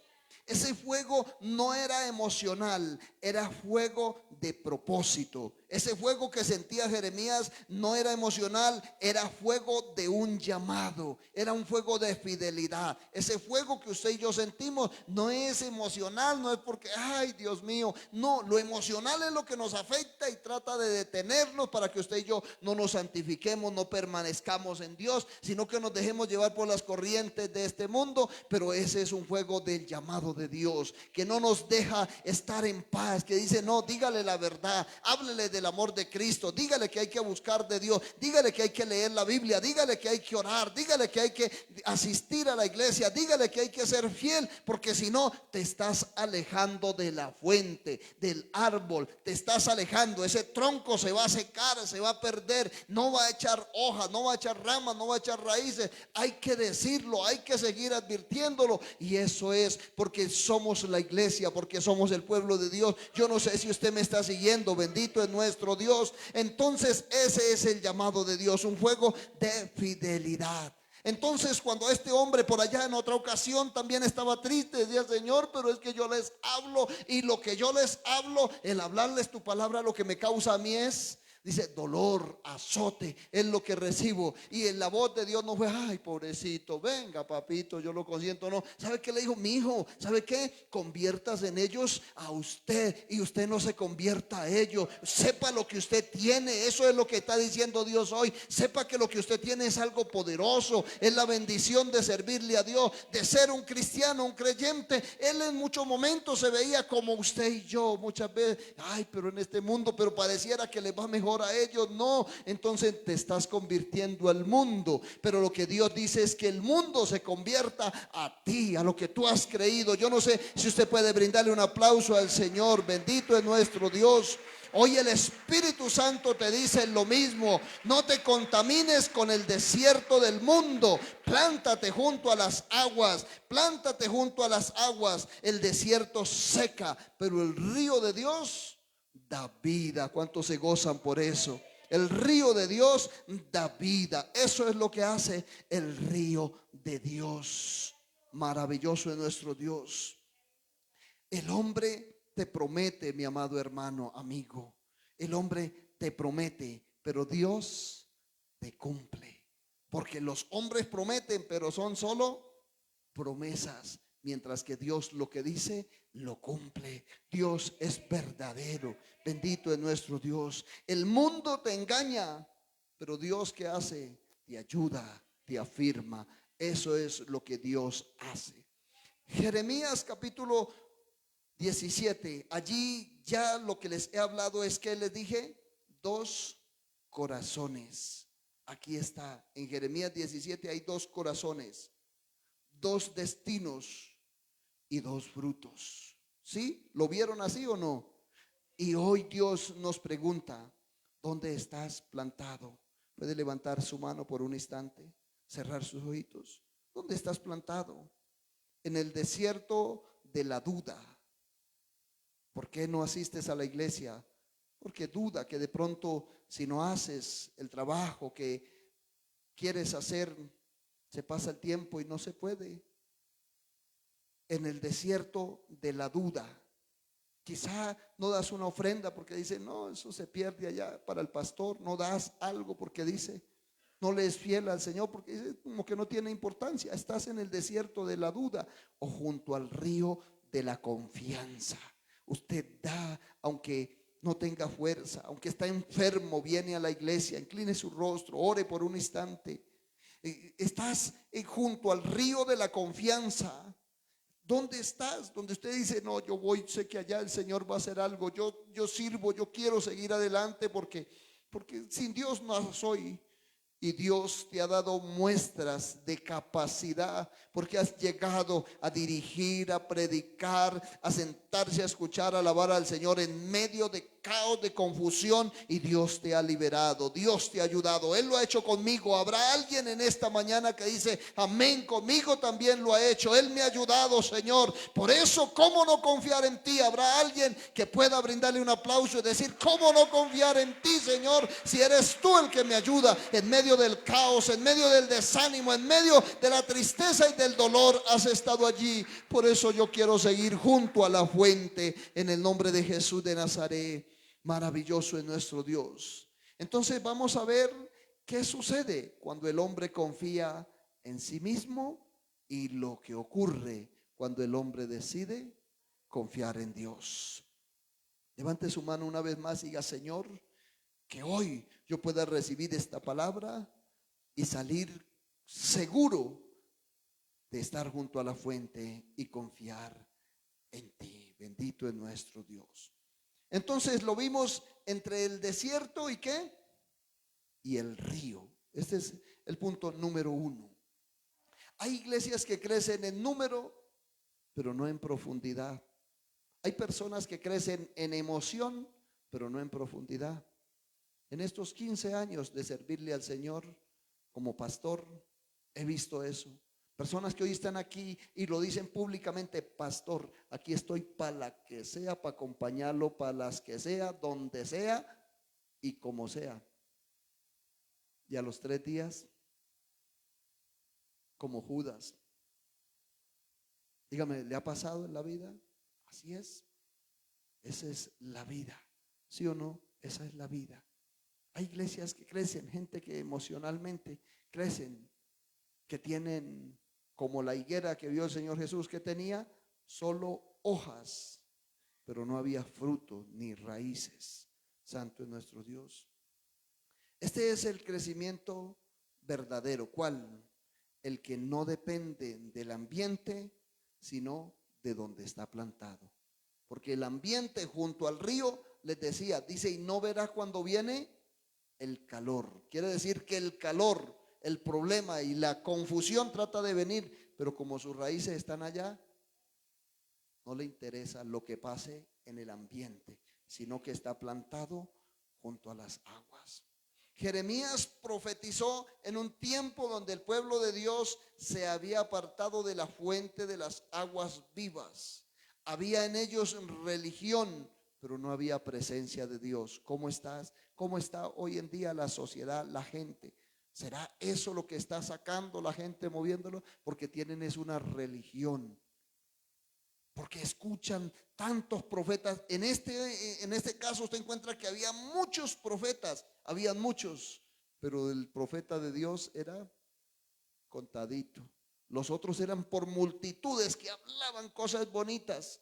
Ese fuego no era emocional, era fuego de propósito. Ese fuego que sentía Jeremías no era emocional, era fuego de un llamado, era un fuego de fidelidad. Ese fuego que usted y yo sentimos no es emocional, no es porque, ay Dios mío, no, lo emocional es lo que nos afecta y trata de detenernos para que usted y yo no nos santifiquemos, no permanezcamos en Dios, sino que nos dejemos llevar por las corrientes de este mundo. Pero ese es un fuego del llamado de Dios, que no nos deja estar en paz, que dice: no, dígale la verdad, háblele del amor de Cristo, dígale que hay que buscar de Dios, dígale que hay que leer la Biblia, dígale que hay que orar, dígale que hay que asistir a la iglesia, dígale que hay que ser fiel, porque si no te estás alejando de la fuente, del árbol, te estás alejando. Ese tronco se va a secar, se va a perder, no va a echar hojas, no va a echar ramas, no va a echar raíces. Hay que decirlo, hay que seguir advirtiéndolo. Y eso es porque somos la iglesia, porque somos el pueblo de Dios. Yo no sé si usted me está siguiendo. Bendito es nuestro Dios. Entonces ese es el llamado de Dios, un fuego de fidelidad. Entonces cuando este hombre por allá en otra ocasión también estaba triste, decía: Señor, pero es que yo les hablo, y lo que yo les hablo, el hablarles tu palabra, lo que me causa a mí es, dice, dolor, azote, es lo que recibo. Y en la voz de Dios no fue: ay pobrecito, venga papito, yo lo consiento. No, ¿sabe qué le dijo? Mi hijo, ¿sabe qué? Conviertas en ellos a usted, y usted no se convierta a ellos. Sepa lo que usted tiene. Eso es lo que está diciendo Dios hoy. Sepa que lo que usted tiene es algo poderoso, es la bendición de servirle a Dios, de ser un cristiano, un creyente. Él en muchos momentos se veía como usted y yo muchas veces: ay, pero en este mundo, pero pareciera que le va mejor a ellos. No, entonces te estás convirtiendo al mundo. Pero lo que Dios dice es que el mundo se convierta a ti, a lo que tú has creído. Yo no sé si usted puede brindarle un aplauso al Señor. Bendito es nuestro Dios. Hoy el Espíritu Santo te dice lo mismo: no te contamines con el desierto del mundo. Plántate junto a las aguas, plántate junto a las aguas. El desierto seca, pero el río de Dios da vida. ¿Cuántos se gozan por eso? El río de Dios da vida. Eso es lo que hace el río de Dios. Maravilloso es nuestro Dios. El hombre te promete, mi amado hermano, amigo. El hombre te promete, pero Dios te cumple. Porque los hombres prometen, pero son solo promesas, mientras que Dios lo que dice lo cumple. Dios es verdadero. Bendito es nuestro Dios. El mundo te engaña, pero Dios, ¿qué hace? Te ayuda, te afirma. Eso es lo que Dios hace. Jeremías capítulo 17. Allí ya lo que les he hablado es que les dije, dos corazones. Aquí está, en Jeremías 17 hay dos corazones, dos destinos y dos frutos. ¿Sí? ¿Lo vieron así o no? Y hoy Dios nos pregunta, ¿dónde estás plantado? Puede levantar su mano por un instante, cerrar sus ojitos. ¿Dónde estás plantado? En el desierto de la duda. ¿Por qué no asistes a la iglesia? Porque duda que de pronto si no haces el trabajo que quieres hacer, se pasa el tiempo y no se puede. En el desierto de la duda. Quizá no das una ofrenda porque dice, no, eso se pierde allá para el pastor. No das algo porque dice, no le es fiel al Señor porque dice como que no tiene importancia. Estás en el desierto de la duda o junto al río de la confianza. Usted da aunque no tenga fuerza, aunque está enfermo, viene a la iglesia, incline su rostro, ore por un instante. Estás junto al río de la confianza. ¿Dónde estás? Donde usted dice, no, yo voy, sé que allá el Señor va a hacer algo. Yo sirvo, yo quiero seguir adelante porque sin Dios no soy. Y Dios te ha dado muestras de capacidad porque has llegado a dirigir, a predicar, a sentarse, a escuchar, a alabar al Señor en medio de caos, de confusión, y Dios te ha liberado, Dios te ha ayudado. Él lo ha hecho conmigo. Habrá alguien en esta mañana que dice, amén, conmigo también lo ha hecho. Él me ha ayudado, Señor. Por eso, ¿cómo no confiar en ti? Habrá alguien que pueda brindarle un aplauso y decir, ¿cómo no confiar en ti, Señor? Si eres tú el que me ayuda en medio del caos, en medio del desánimo, en medio de la tristeza y del dolor, has estado allí. Por eso yo quiero seguir junto a la fuente en el nombre de Jesús de Nazaret. Maravilloso es nuestro Dios. Entonces vamos a ver qué sucede cuando el hombre confía en sí mismo y lo que ocurre cuando el hombre decide confiar en Dios. Levante su mano una vez más y diga, Señor, que hoy yo pueda recibir esta palabra y salir seguro de estar junto a la fuente y confiar en ti. Bendito es nuestro Dios. Entonces lo vimos entre el desierto y ¿qué? Y el río. Este es el punto número 1. Hay iglesias que crecen en número, pero no en profundidad. Hay personas que crecen en emoción, pero no en profundidad. En estos 15 años de servirle al Señor como pastor, he visto eso. Personas que hoy están aquí y lo dicen públicamente, pastor, aquí estoy para la que sea, para acompañarlo, para las que sea, donde sea y como sea. Y a los 3 días, como Judas. Dígame, ¿le ha pasado en la vida? Así es. Esa es la vida. ¿Sí o no? Esa es la vida. Hay iglesias que crecen, gente que emocionalmente crecen, que tienen como la higuera que vio el Señor Jesús, que tenía solo hojas, pero no había fruto ni raíces. Santo es nuestro Dios. Este es el crecimiento verdadero. ¿Cuál? El que no depende del ambiente, sino de donde está plantado. Porque el ambiente junto al río, les decía, dice, y no verás cuando viene el calor. Quiere decir que el calor, el problema y la confusión trata de venir, pero como sus raíces están allá, no le interesa lo que pase en el ambiente, sino que está plantado junto a las aguas. Jeremías profetizó en un tiempo donde el pueblo de Dios se había apartado de la fuente de las aguas vivas. Había en ellos religión, pero no había presencia de Dios. ¿Cómo estás? ¿Cómo está hoy en día la sociedad, la gente? ¿Será eso lo que está sacando la gente, moviéndolo? Porque tienen es una religión. Porque escuchan tantos profetas. En este caso usted encuentra que había muchos profetas, habían muchos, pero el profeta de Dios era contadito. Los otros eran por multitudes que hablaban cosas bonitas.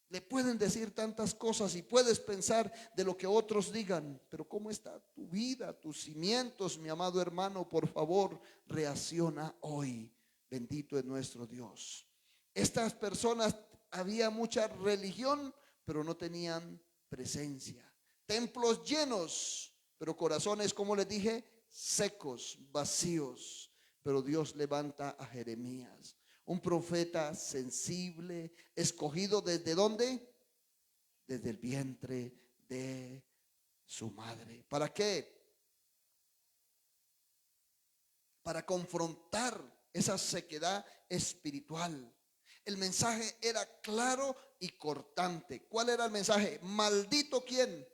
Le pueden decir tantas cosas y puedes pensar de lo que otros digan, pero ¿cómo está tu vida, tus cimientos, mi amado hermano? Por favor, reacciona hoy. Bendito es nuestro Dios. Estas personas había mucha religión, pero no tenían presencia. Templos llenos, pero corazones, como les dije, secos, vacíos. Pero Dios levanta a Jeremías, un profeta sensible, escogido ¿desde dónde? Desde el vientre de su madre. ¿Para qué? Para confrontar esa sequedad espiritual. El mensaje era claro y cortante. ¿Cuál era el mensaje? Maldito quién.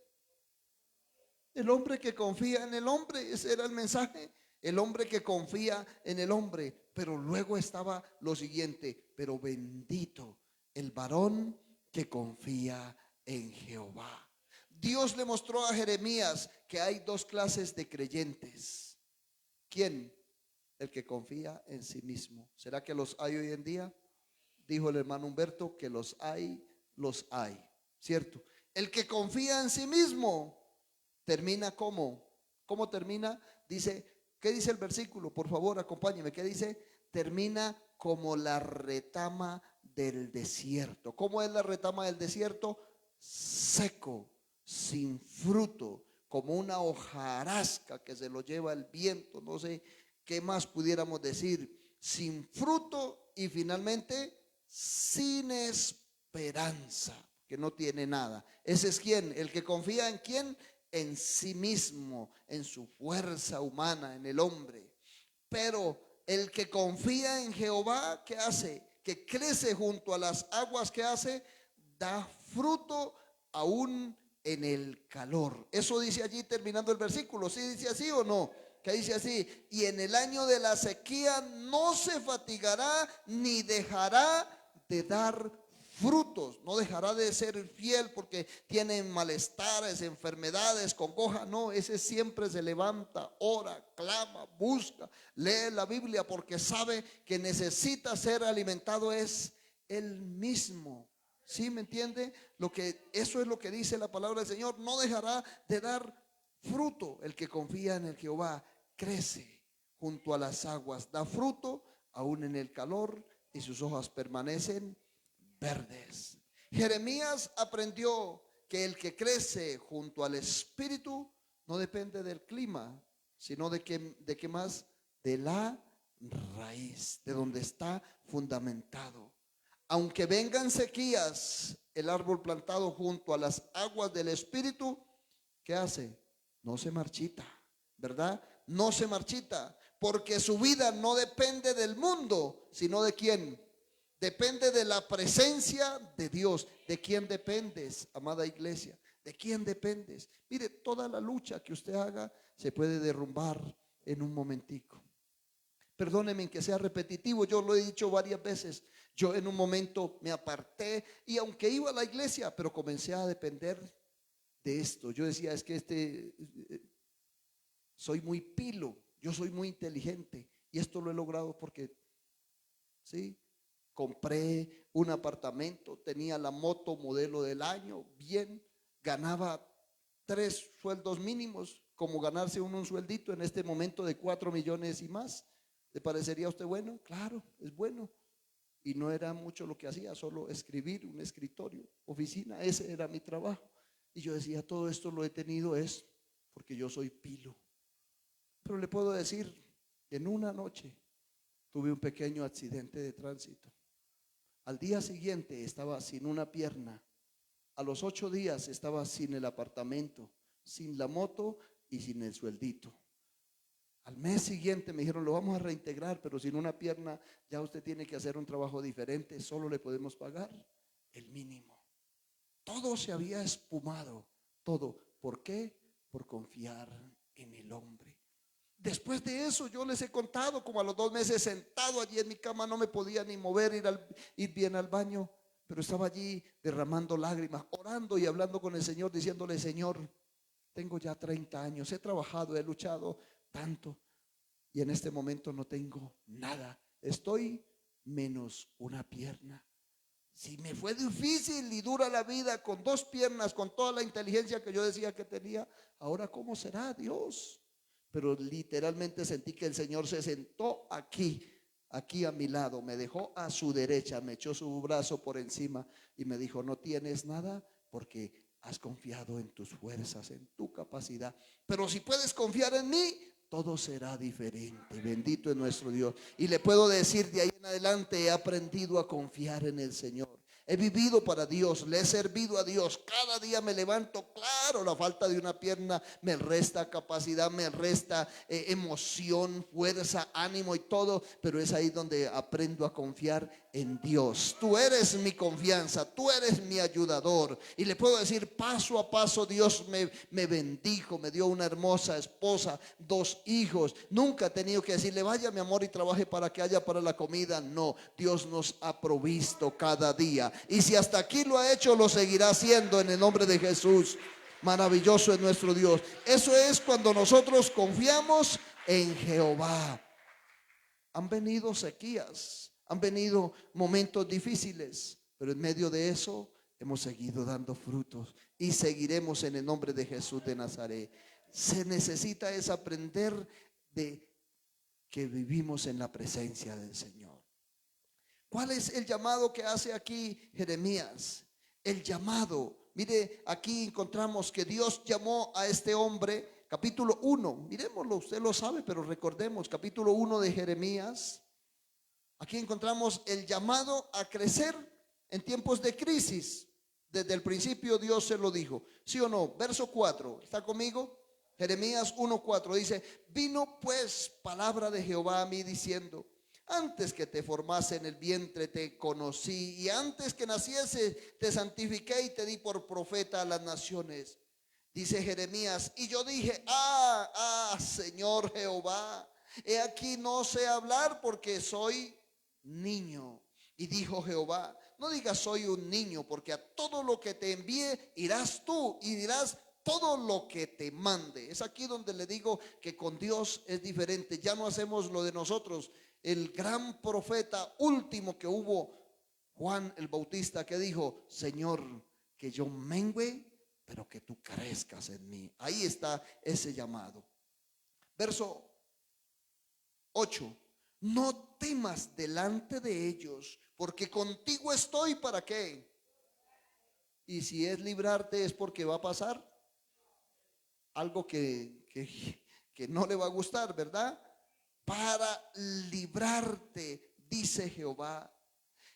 El hombre que confía en el hombre. Ese era el mensaje. El hombre que confía en el hombre. Pero luego estaba lo siguiente: pero bendito el varón que confía en Jehová. Dios le mostró a Jeremías que hay dos clases de creyentes. ¿Quién? El que confía en sí mismo. ¿Será que los hay hoy en día? Dijo el hermano Humberto que los hay, ¿cierto? El que confía en sí mismo termina ¿cómo? ¿Cómo termina? Dice, ¿qué dice el versículo? Por favor, acompáñeme. ¿Qué dice? Termina como la retama del desierto. ¿Cómo es la retama del desierto? Seco, sin fruto, como una hojarasca que se lo lleva el viento. No sé qué más pudiéramos decir. Sin fruto y finalmente sin esperanza, que no tiene nada. Ese es ¿quién? El que confía en ¿quién? En sí mismo, en su fuerza humana, en el hombre. Pero el que confía en Jehová, ¿qué hace? Que crece junto a las aguas, ¿qué hace? Da fruto aún en el calor. Eso dice allí terminando el versículo. ¿Sí dice así o no? Que dice así: y en el año de la sequía no se fatigará ni dejará de dar frutos, no dejará de ser fiel porque tiene malestares, enfermedades, congoja. No, ese siempre se levanta, ora, clama, busca, lee la Biblia porque sabe que necesita ser alimentado es él mismo. ¿Sí me entiende? Eso es lo que dice la palabra del Señor. No dejará de dar fruto. El que confía en el Jehová crece junto a las aguas, da fruto aún en el calor y sus hojas permanecen verdes. Jeremías aprendió que el que crece junto al Espíritu no depende del clima, sino de qué más, de la raíz, de donde está fundamentado. Aunque vengan sequías, el árbol plantado junto a las aguas del Espíritu, ¿qué hace? No se marchita, ¿verdad? No se marchita, porque su vida no depende del mundo, sino de quién. Depende de la presencia de Dios. ¿De quién dependes, amada iglesia? ¿De quién dependes? Mire, toda la lucha que usted haga se puede derrumbar en un momentico. Perdónenme que sea repetitivo, yo lo he dicho varias veces. Yo en un momento me aparté y aunque iba a la iglesia, pero comencé a depender de esto. Yo decía, es que soy muy pilo, yo soy muy inteligente y esto lo he logrado porque, ¿sí? Compré un apartamento, tenía la moto modelo del año, bien, ganaba 3 sueldos mínimos, como ganarse un sueldito en este momento de 4 millones y más. ¿Le parecería a usted bueno? Claro, es bueno. Y no era mucho lo que hacía, solo escribir, un escritorio, oficina, ese era mi trabajo. Y yo decía, todo esto lo he tenido es porque yo soy pilo. Pero le puedo decir, en una noche tuve un pequeño accidente de tránsito. Al día siguiente estaba sin una pierna. A los 8 días estaba sin el apartamento, sin la moto y sin el sueldito. Al mes siguiente me dijeron, lo vamos a reintegrar, pero sin una pierna ya usted tiene que hacer un trabajo diferente, solo le podemos pagar el mínimo. Todo se había espumado, todo. ¿Por qué? Por confiar en el hombre. Después de eso yo les he contado como a los 2 meses sentado allí en mi cama, no me podía ni mover, ir bien al baño, pero estaba allí derramando lágrimas, orando y hablando con el Señor, diciéndole, Señor, tengo ya 30 años, he trabajado, he luchado tanto y en este momento no tengo nada, estoy menos una pierna. Si me fue difícil y dura la vida con 2 piernas, con toda la inteligencia que yo decía que tenía, ahora ¿cómo será, Dios? Pero literalmente sentí que el Señor se sentó aquí aquí a mi lado, me dejó a su derecha, me echó su brazo por encima y me dijo: no tienes nada porque has confiado en tus fuerzas, en tu capacidad, pero si puedes confiar en mí, todo será diferente. Bendito es nuestro Dios. Y le puedo decir, de ahí en adelante he aprendido a confiar en el Señor. He vivido para Dios, le he servido a Dios. Cada día me levanto, claro, la falta de una pierna me resta capacidad, me resta emoción, fuerza, ánimo y todo. Pero es ahí donde aprendo a confiar en Dios. Tú eres mi confianza, tú eres mi ayudador. Y le puedo decir, paso a paso Dios me bendijo, me dio una hermosa esposa, 2 hijos. Nunca he tenido que decirle: vaya mi amor y trabaje para que haya para la comida. No, Dios nos ha provisto cada día. Y si hasta aquí lo ha hecho, lo seguirá haciendo en el nombre de Jesús. Maravilloso es nuestro Dios. Eso es cuando nosotros confiamos en Jehová. Han venido sequías, han venido momentos difíciles, pero en medio de eso hemos seguido dando frutos y seguiremos en el nombre de Jesús de Nazaret. Se necesita es aprender de que vivimos en la presencia del Señor. ¿Cuál es el llamado que hace aquí Jeremías? El llamado, mire, aquí encontramos que Dios llamó a este hombre. Capítulo 1, miremoslo, usted lo sabe, pero recordemos, capítulo 1 de Jeremías. Aquí encontramos el llamado a crecer en tiempos de crisis. Desde el principio Dios se lo dijo, ¿sí o no? Verso 4, ¿está conmigo? Jeremías 1:4 dice: vino pues palabra de Jehová a mí diciendo: antes que te formase en el vientre te conocí, y antes que naciese te santifiqué y te di por profeta a las naciones. Dice Jeremías: y yo dije: Señor Jehová, he aquí no sé hablar porque soy niño. Y dijo Jehová: no digas soy un niño, porque a todo lo que te envíe irás tú y dirás todo lo que te mande. Es aquí donde le digo que con Dios es diferente. Ya no hacemos lo de nosotros. El gran profeta último que hubo, Juan el Bautista, que dijo: Señor, que yo mengüe, pero que tú crezcas en mí. Ahí está ese llamado. Verso 8: no temas delante de ellos, porque contigo estoy. ¿Para qué? Y si es librarte, es porque va a pasar algo que no le va a gustar, ¿verdad? Para librarte, dice Jehová.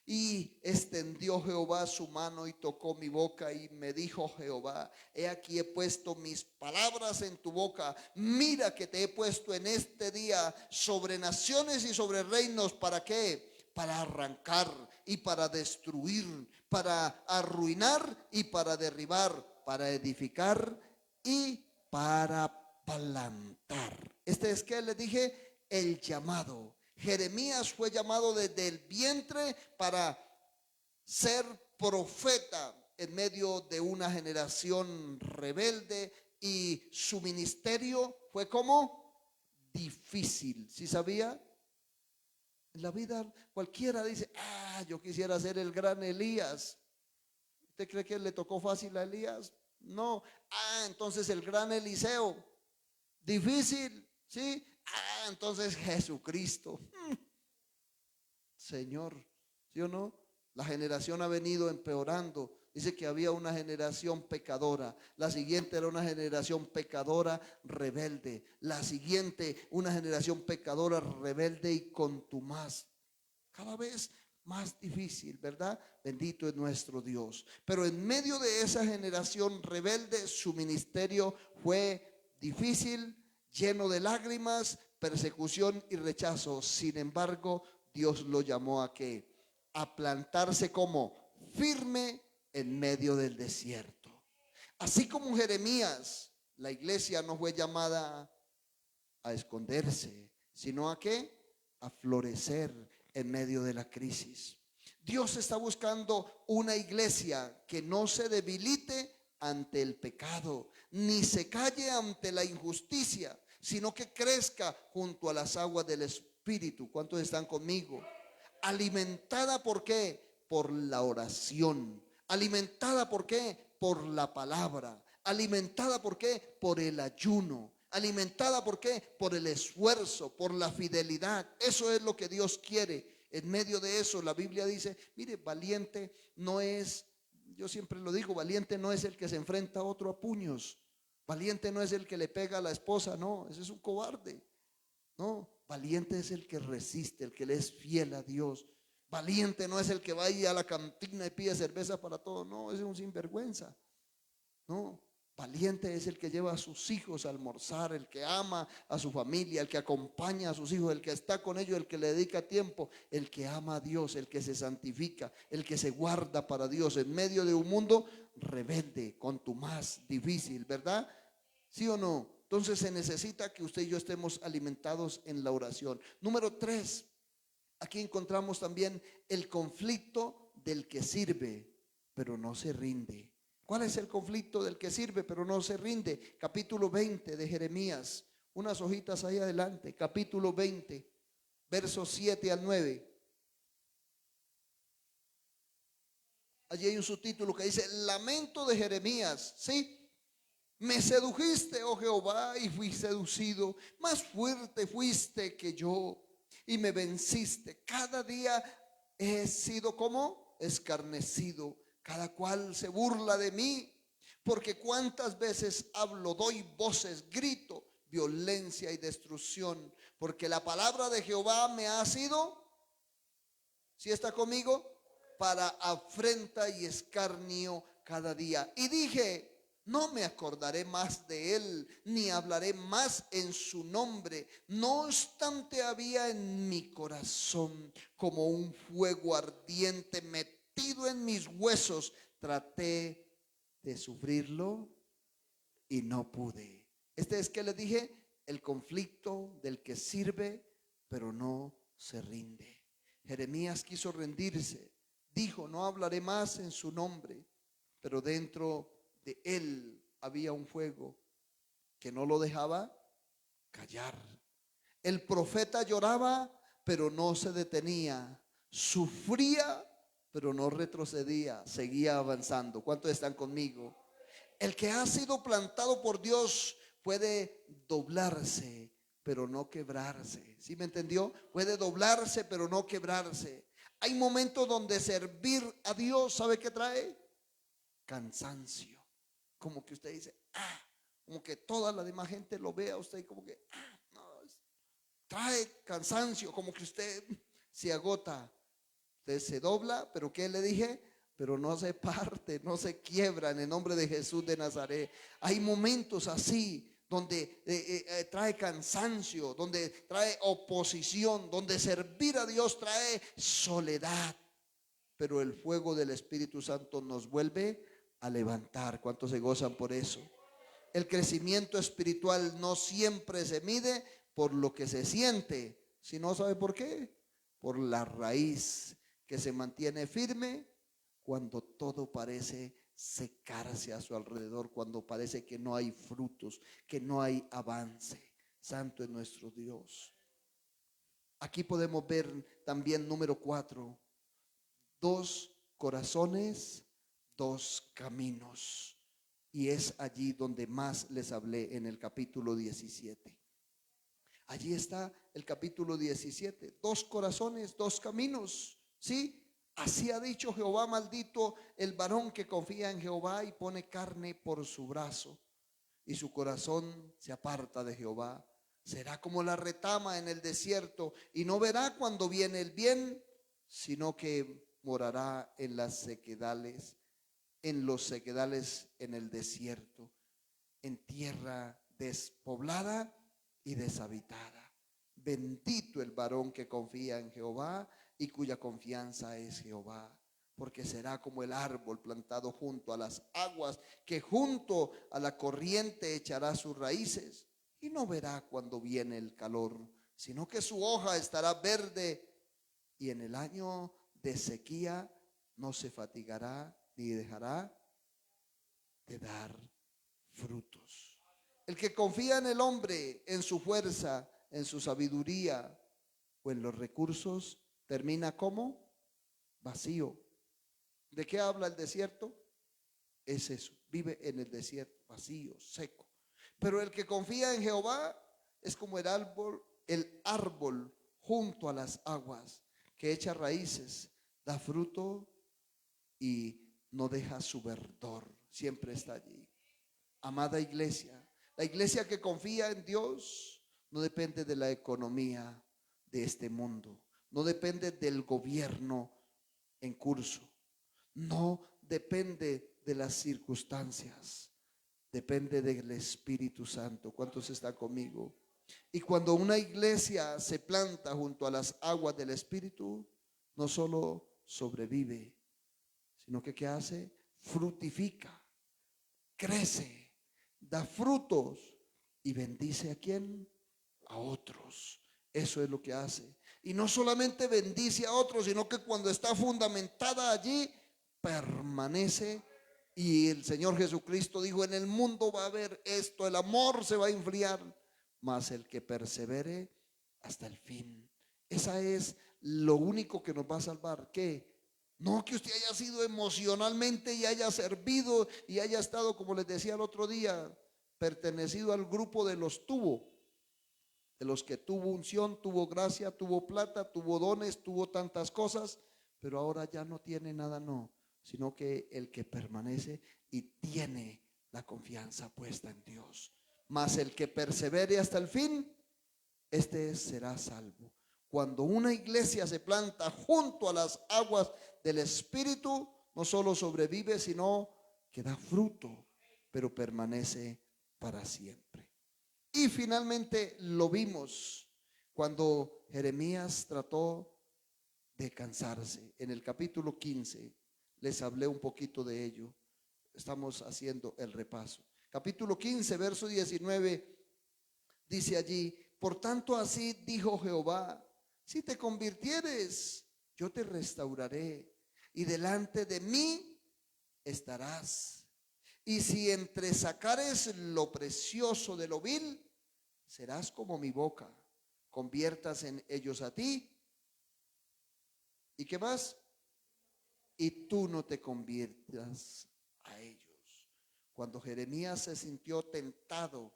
Y extendió Jehová su mano y tocó mi boca, y me dijo Jehová: he aquí he puesto mis palabras en tu boca. Mira que te he puesto en este día sobre naciones y sobre reinos. ¿Para qué? Para arrancar y para destruir, para arruinar y para derribar, para edificar y para plantar. Este es que le dije, el llamado. Jeremías fue llamado desde el vientre para ser profeta en medio de una generación rebelde, y su ministerio fue como difícil. ¿Sí sabía? En la vida cualquiera dice: yo quisiera ser el gran Elías. ¿Usted cree que le tocó fácil a Elías? No. Entonces el gran Eliseo. Difícil, ¿sí? Entonces Jesucristo. Señor, ¿sí o no? La generación ha venido empeorando. Dice que había una generación pecadora. La siguiente era una generación pecadora rebelde. La siguiente, una generación pecadora rebelde y contumaz. Cada vez más difícil, ¿verdad? Bendito es nuestro Dios. Pero en medio de esa generación rebelde, su ministerio fue difícil, lleno de lágrimas, persecución y rechazo. Sin embargo, Dios lo llamó a ¿qué? A plantarse como firme en medio del desierto. Así como Jeremías, la iglesia no fue llamada a esconderse, sino a ¿qué? A florecer en medio de la crisis. Dios está buscando una iglesia que no se debilite ante el pecado, ni se calle ante la injusticia, sino que crezca junto a las aguas del Espíritu. ¿Cuántos están conmigo? Alimentada, ¿por qué? Por la oración. Alimentada, ¿por qué? Por la palabra. Alimentada, ¿por qué? Por el ayuno. Alimentada, ¿por qué? Por el esfuerzo, por la fidelidad. Eso es lo que Dios quiere. En medio de eso, la Biblia dice, mire, valiente no es, yo siempre lo digo, valiente no es el que se enfrenta a otro a puños. Valiente no es el que le pega a la esposa, no, ese es un cobarde. No, valiente es el que resiste, el que le es fiel a Dios. Valiente no es el que va ahí a la cantina y pide cerveza para todo, no, ese es un sinvergüenza. No, valiente es el que lleva a sus hijos a almorzar, el que ama a su familia, el que acompaña a sus hijos, el que está con ellos, el que le dedica tiempo, el que ama a Dios, el que se santifica, el que se guarda para Dios en medio de un mundo rebelde, contumaz, difícil, ¿verdad? ¿Sí o no? Entonces se necesita que usted y yo estemos alimentados en la oración. Número 3, aquí encontramos también el conflicto del que sirve, pero no se rinde. ¿Cuál es el conflicto del que sirve pero no se rinde? Capítulo 20 de Jeremías. Unas hojitas ahí adelante. Capítulo 20, versos 7 al 9. Allí hay un subtítulo que dice Lamento de Jeremías. ¿Sí? Me sedujiste, oh Jehová, y fui seducido. Más fuerte fuiste que yo y me venciste. Cada día he sido como escarnecido. Cada cual se burla de mí. Porque cuántas veces hablo, doy voces, grito, violencia y destrucción. Porque la palabra de Jehová me ha sido, ¿si está conmigo? Para afrenta y escarnio cada día. Y dije, no me acordaré más de él, ni hablaré más en su nombre. No obstante, había en mi corazón como un fuego ardiente metido en mis huesos. Traté de sufrirlo y no pude. Este es que le dije, el conflicto del que sirve, pero no se rinde. Jeremías quiso rendirse. Dijo, no hablaré más en su nombre, pero dentro de él había un fuego que no lo dejaba callar. El profeta lloraba, pero no se detenía. Sufría, pero no retrocedía. Seguía avanzando. ¿Cuántos están conmigo? El que ha sido plantado por Dios puede doblarse, pero no quebrarse. ¿Sí me entendió? Puede doblarse, pero no quebrarse. Hay momentos donde servir a Dios, ¿sabe qué trae? Cansancio. Como que usted dice, como que toda la demás gente lo vea a usted y como que, no, trae cansancio, como que usted se agota. Usted se dobla, pero ¿qué le dije? Pero no se parte, no se quiebra en el nombre de Jesús de Nazaret. Hay momentos así donde trae cansancio, donde trae oposición, donde servir a Dios trae soledad. Pero el fuego del Espíritu Santo nos vuelve a levantar. ¿Cuántos se gozan por eso? El crecimiento espiritual no siempre se mide por lo que se siente, sino ¿sabe por qué? Por la raíz que se mantiene firme cuando todo parece secarse a su alrededor, cuando parece que no hay frutos, que no hay avance. Santo es nuestro Dios. Aquí podemos ver también número 4, 2 corazones, 2 caminos. Y es allí donde más les hablé en el capítulo 17. Allí está el capítulo 17. 2 corazones, 2 caminos. ¿Sí? Así ha dicho Jehová, maldito el varón que confía en Jehová y pone carne por su brazo, y su corazón se aparta de Jehová. Será como la retama en el desierto, y no verá cuando viene el bien, sino que morará en las sequedales, en los sequedales en el desierto, en tierra despoblada y deshabitada. Bendito el varón que confía en Jehová y cuya confianza es Jehová, porque será como el árbol plantado junto a las aguas, que junto a la corriente echará sus raíces y no verá cuando viene el calor, sino que su hoja estará verde, y en el año de sequía no se fatigará ni dejará de dar frutos. El que confía en el hombre, en su fuerza, en su sabiduría o en los recursos, termina como vacío. ¿De qué habla el desierto? Es eso, vive en el desierto, vacío, seco. Pero el que confía en Jehová es como el árbol junto a las aguas, que echa raíces, da fruto y no deja su verdor, siempre está allí. Amada iglesia, la iglesia que confía en Dios no depende de la economía de este mundo, no depende del gobierno en curso, no depende de las circunstancias, depende del Espíritu Santo. ¿Cuántos están conmigo? Y cuando una iglesia se planta junto a las aguas del Espíritu, no solo sobrevive, sino que ¿qué hace? Fructifica, crece, da frutos y bendice ¿a quién? A otros. Eso es lo que hace. Y no solamente bendice a otros, sino que cuando está fundamentada allí, permanece. Y el Señor Jesucristo dijo: en el mundo va a haber esto, el amor se va a enfriar, mas el que persevere hasta el fin. Esa es lo único que nos va a salvar. ¿Qué? No que usted haya sido emocionalmente y haya servido y haya estado, como les decía el otro día, pertenecido al grupo de los de los que tuvo unción, tuvo gracia, tuvo plata, tuvo dones, tuvo tantas cosas, pero ahora ya no tiene nada, no, sino que el que permanece y tiene la confianza puesta en Dios. Mas el que persevere hasta el fin, este será salvo. Cuando una iglesia se planta junto a las aguas del Espíritu, no solo sobrevive, sino que da fruto, pero permanece para siempre. Y finalmente lo vimos cuando Jeremías trató de cansarse. En el capítulo 15 les hablé un poquito de ello. Estamos haciendo el repaso. Capítulo 15, verso 19, dice allí: por tanto así dijo Jehová, si te convirtieres, yo te restauraré y delante de mí estarás. Y si entresacares lo precioso de lo vil, serás como mi boca. Conviertas en ellos a ti. ¿Y qué más? Y tú no te conviertas a ellos. Cuando Jeremías se sintió tentado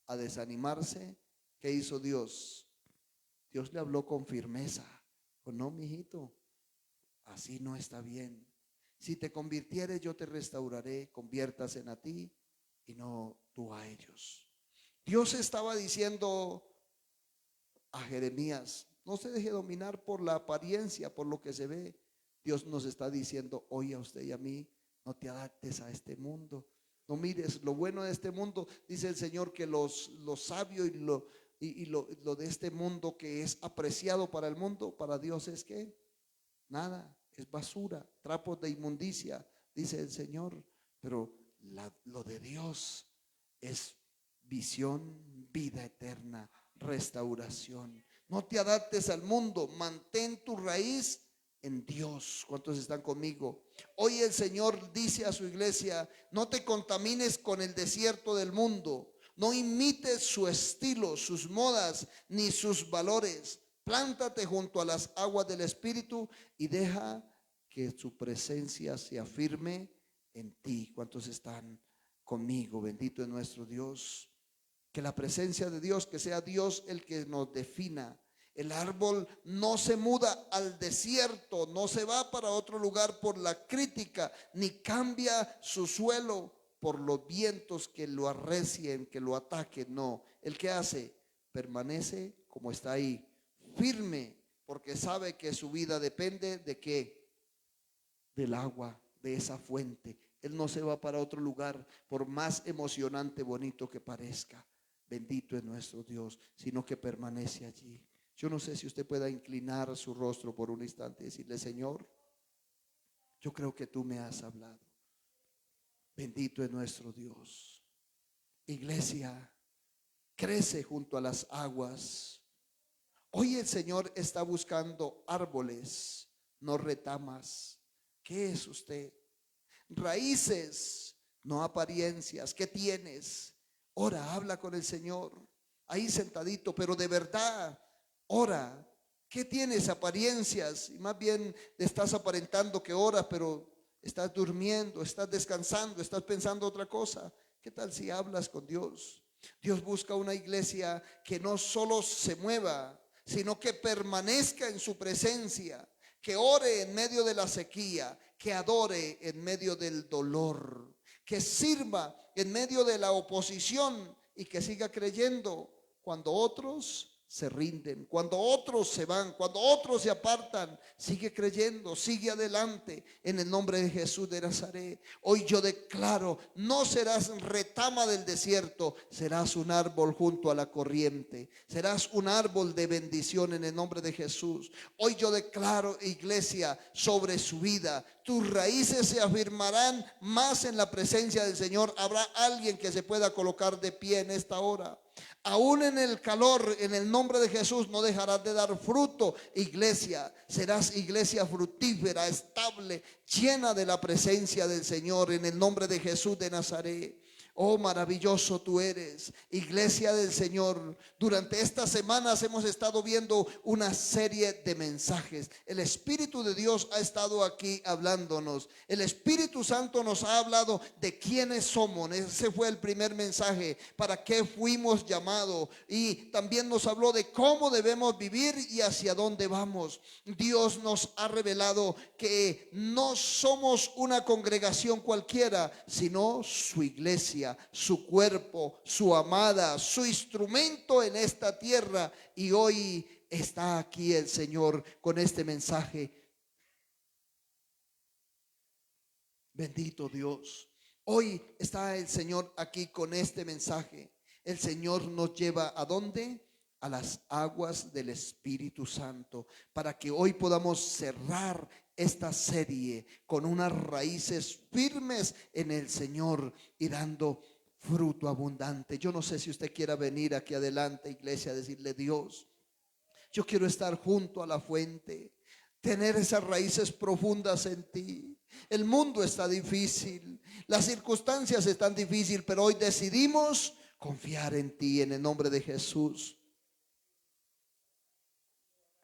a desanimarse, ¿qué hizo Dios? Dios le habló con firmeza. Pues no, mijito, así no está bien. Si te convirtieres, yo te restauraré. Conviértase en a ti y no tú a ellos. Dios estaba diciendo a Jeremías: no se deje dominar por la apariencia, por lo que se ve. Dios nos está diciendo hoy a usted y a mí: no te adaptes a este mundo. No mires lo bueno de este mundo. Dice el Señor que lo sabio y lo de este mundo que es apreciado para el mundo, para Dios es que nada, es basura, trapos de inmundicia, dice el Señor. Pero lo de Dios es visión, vida eterna, restauración. No te adaptes al mundo, mantén tu raíz en Dios. ¿Cuántos están conmigo? Hoy el Señor dice a su iglesia: no te contamines con el desierto del mundo, no imites su estilo, sus modas, ni sus valores. Plántate junto a las aguas del Espíritu y deja que su presencia se afirme en ti. ¿Cuántos están conmigo? Bendito es nuestro Dios. Que la presencia de Dios, que sea Dios el que nos defina. El árbol no se muda al desierto, no se va para otro lugar por la crítica, ni cambia su suelo por los vientos que lo arrecien, que lo ataquen. No, el que hace permanece como está ahí, firme, porque sabe que su vida depende de qué, del agua, de esa fuente. Él no se va para otro lugar, por más emocionante, bonito que parezca. Bendito es nuestro Dios, sino que permanece allí. Yo no sé si usted pueda inclinar su rostro por un instante y decirle: Señor, yo creo que tú me has hablado. Bendito es nuestro Dios. Iglesia, crece junto a las aguas. Hoy el Señor está buscando árboles, no retamas. ¿Qué es usted? Raíces, no apariencias. ¿Qué tienes? Ora, habla con el Señor ahí sentadito, pero de verdad, ora. ¿Qué tienes? Apariencias, y más bien estás aparentando que oras, pero estás durmiendo, estás descansando, estás pensando otra cosa. ¿Qué tal si hablas con Dios? Dios busca una iglesia que no solo se mueva, sino que permanezca en su presencia, que ore en medio de la sequía, que adore en medio del dolor, que sirva en medio de la oposición y que siga creyendo cuando otros se rinden, cuando otros se van, cuando otros se apartan. Sigue creyendo, sigue adelante en el nombre de Jesús de Nazaret. Hoy yo declaro: no serás retama del desierto, serás un árbol junto a la corriente, serás un árbol de bendición en el nombre de Jesús. Hoy yo declaro, iglesia, sobre su vida: tus raíces se afirmarán más en la presencia del Señor. Habrá alguien que se pueda colocar de pie en esta hora. Aún en el calor, en el nombre de Jesús, no dejarás de dar fruto, iglesia. Serás iglesia fructífera, estable, llena de la presencia del Señor, en el nombre de Jesús de Nazaret. Oh, maravilloso tú eres, iglesia del Señor. Durante estas semanas hemos estado viendo una serie de mensajes. El Espíritu de Dios ha estado aquí hablándonos. El Espíritu Santo nos ha hablado de quiénes somos. Ese fue el primer mensaje: para qué fuimos llamados. Y también nos habló de cómo debemos vivir y hacia dónde vamos. Dios nos ha revelado que no somos una congregación cualquiera, sino su iglesia, su cuerpo, su amada, su instrumento en esta tierra. Y hoy está aquí el Señor con este mensaje. Bendito Dios. Hoy está el Señor aquí con este mensaje. El Señor nos lleva ¿a dónde? A las aguas del Espíritu Santo, para que hoy podamos cerrar esta serie con unas raíces firmes en el Señor y dando fruto abundante. Yo no sé si usted quiera venir aquí adelante, iglesia, a decirle: Dios, yo quiero estar junto a la fuente, tener esas raíces profundas en ti. El mundo está difícil, las circunstancias están difíciles, pero hoy decidimos confiar en ti, en el nombre de Jesús.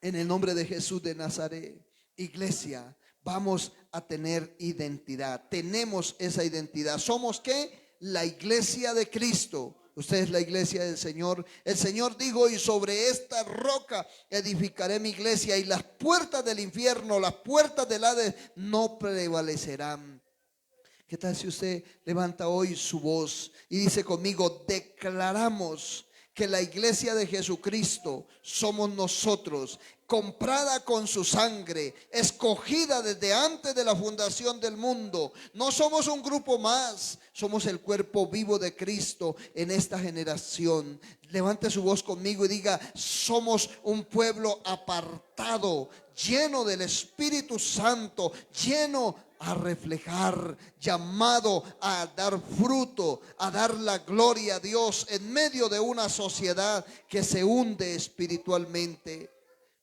En el nombre de Jesús de Nazaret, iglesia, vamos a tener identidad. Tenemos esa identidad. ¿Somos qué? La iglesia de Cristo. Usted es la iglesia del Señor. El Señor dijo: y sobre esta roca edificaré mi iglesia, y las puertas del infierno, las puertas del Hades no prevalecerán. ¿Qué tal si usted levanta hoy su voz y dice conmigo: declaramos que la iglesia de Jesucristo somos nosotros, comprada con su sangre, escogida desde antes de la fundación del mundo? No somos un grupo más, somos el cuerpo vivo de Cristo en esta generación. Levante su voz conmigo y diga: somos un pueblo apartado, lleno del Espíritu Santo, lleno a reflejar, llamado a dar fruto, a dar la gloria a Dios en medio de una sociedad que se hunde espiritualmente.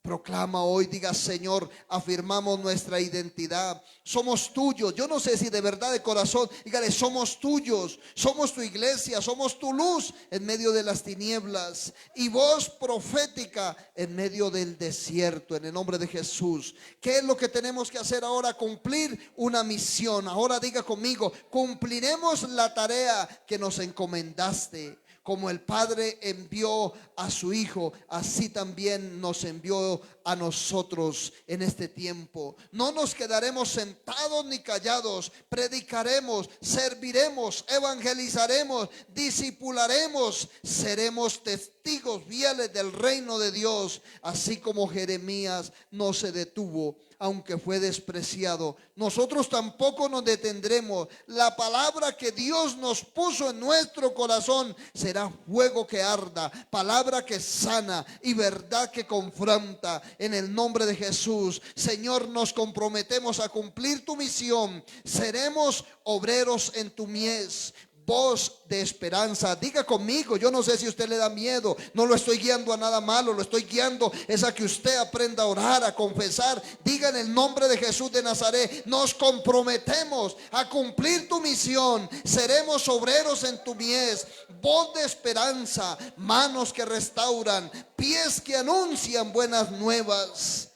Proclama hoy, diga: Señor, afirmamos nuestra identidad. Somos tuyos. Yo no sé si de verdad, de corazón, dígale: somos tuyos, somos tu iglesia, somos tu luz en medio de las tinieblas y voz profética en medio del desierto, en el nombre de Jesús. ¿Qué es lo que tenemos que hacer ahora? Cumplir una misión. Ahora diga conmigo: cumpliremos la tarea que nos encomendaste. Como el Padre envió a su Hijo, así también nos envió a nosotros en este tiempo. No nos quedaremos sentados ni callados. Predicaremos, serviremos, evangelizaremos, discipularemos. Seremos testigos fieles del reino de Dios. Así como Jeremías no se detuvo, aunque fue despreciado, nosotros tampoco nos detendremos. La palabra que Dios nos puso en nuestro corazón será fuego que arda, palabra que sana y verdad que confronta. En el nombre de Jesús, Señor, nos comprometemos a cumplir tu misión. Seremos obreros en tu mies. Voz de esperanza. Diga conmigo: yo no sé si usted le da miedo, no lo estoy guiando a nada malo, lo estoy guiando es a que usted aprenda a orar, a confesar. Diga: en el nombre de Jesús de Nazaret, nos comprometemos a cumplir tu misión. Seremos obreros en tu mies. Voz de esperanza, manos que restauran, pies que anuncian buenas nuevas.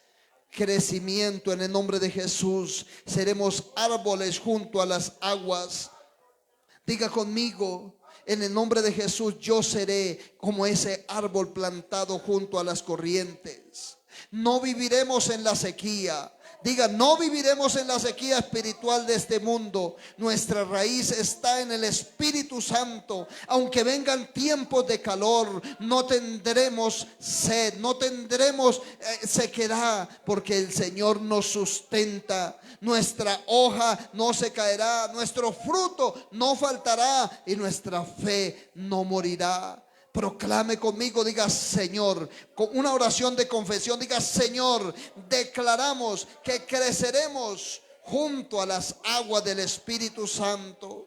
Crecimiento en el nombre de Jesús. Seremos árboles junto a las aguas. Diga conmigo: En el nombre de Jesús, yo seré como ese árbol plantado junto a las corrientes. No viviremos en la sequía. Diga, no viviremos en la sequía espiritual de este mundo. Nuestra raíz está en el Espíritu Santo. Aunque vengan tiempos de calor, no tendremos sed, no tendremos sequedad, porque el Señor nos sustenta. Nuestra hoja no se caerá, nuestro fruto no faltará y nuestra fe no morirá. Proclame conmigo, diga: Señor, con una oración de confesión, diga: Señor, declaramos que creceremos junto a las aguas del Espíritu Santo.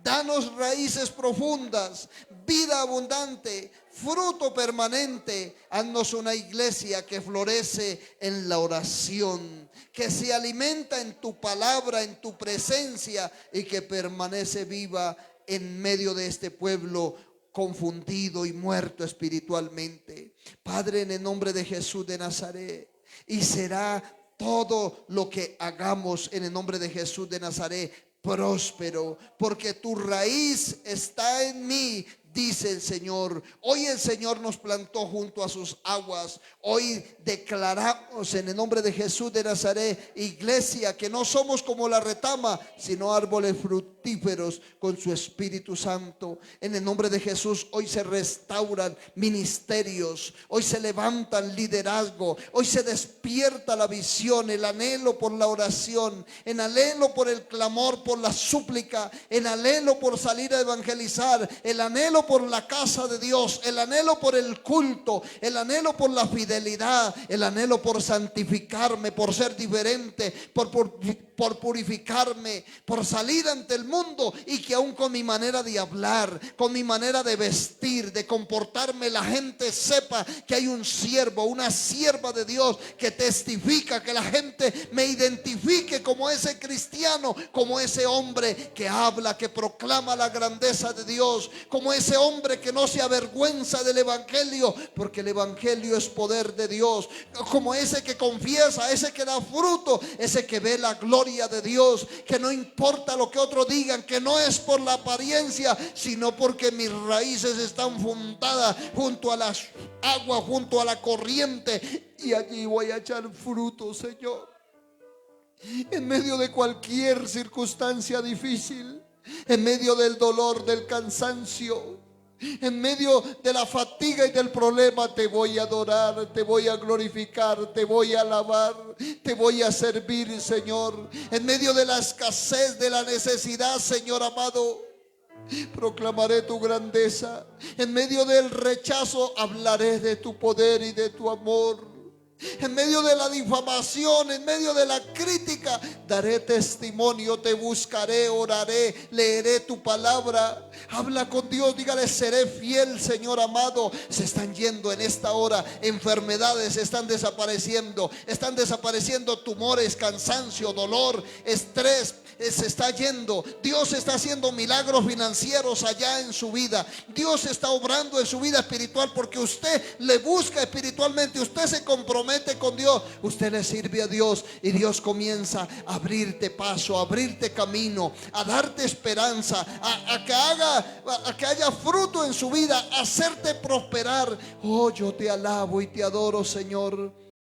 Danos raíces profundas, vida abundante, fruto permanente. Haznos una iglesia que florece en la oración, que se alimenta en tu palabra, en tu presencia, y que permanece viva en medio de este pueblo confundido y muerto espiritualmente. Padre, en el nombre de Jesús de Nazaret, y será todo lo que hagamos en el nombre de Jesús de Nazaret próspero, porque tu raíz está en mí, dice el Señor. Hoy el Señor nos plantó junto a sus aguas. Hoy declaramos en el nombre de Jesús de Nazaret, iglesia, que no somos como la retama, sino árboles fructíferos con su Espíritu Santo. En el nombre de Jesús, hoy se restauran ministerios, hoy se levantan liderazgo, hoy se despierta la visión, el anhelo por la oración, el anhelo por el clamor, por la súplica, el anhelo por salir a evangelizar, el anhelo por la casa de Dios, el anhelo por el culto, el anhelo por la fidelidad, el anhelo por santificarme, por ser diferente, por purificarme, por salir ante el mundo, y que aún con mi manera de hablar, con mi manera de vestir, de comportarme, la gente sepa que hay un siervo, una sierva de Dios que testifica, que la gente me identifique como ese cristiano, como ese hombre que habla, que proclama la grandeza de Dios, como ese hombre que no se avergüenza del evangelio, porque el evangelio es poder de Dios, como ese que confiesa, ese que da fruto, ese que ve la gloria de Dios, que no importa lo que otros digan, que no es por la apariencia, sino porque mis raíces están fundadas junto a las aguas, junto a la corriente, y allí voy a echar fruto, Señor. En medio de cualquier circunstancia difícil, en medio del dolor, del cansancio, en medio de la fatiga y del problema, te voy a adorar, te voy a glorificar, te voy a alabar, te voy a servir, Señor. En medio de la escasez, de la necesidad, Señor amado, proclamaré tu grandeza. En medio del rechazo, hablaré de tu poder y de tu amor. En medio de la difamación, en medio de la crítica, daré testimonio, te buscaré, oraré, leeré tu palabra. Habla con Dios, dígale: seré fiel, Señor amado. Se están yendo en esta hora enfermedades, están desapareciendo tumores, cansancio, dolor, estrés. Se está yendo. Dios está haciendo milagros financieros allá en su vida. Dios está obrando en su vida espiritual, porque usted le busca espiritualmente, usted se compromete con Dios, usted le sirve a Dios, y Dios comienza a abrirte paso, a abrirte camino, a darte esperanza, a que haya fruto en su vida, a hacerte prosperar. Oh, yo te alabo y te adoro, Señor.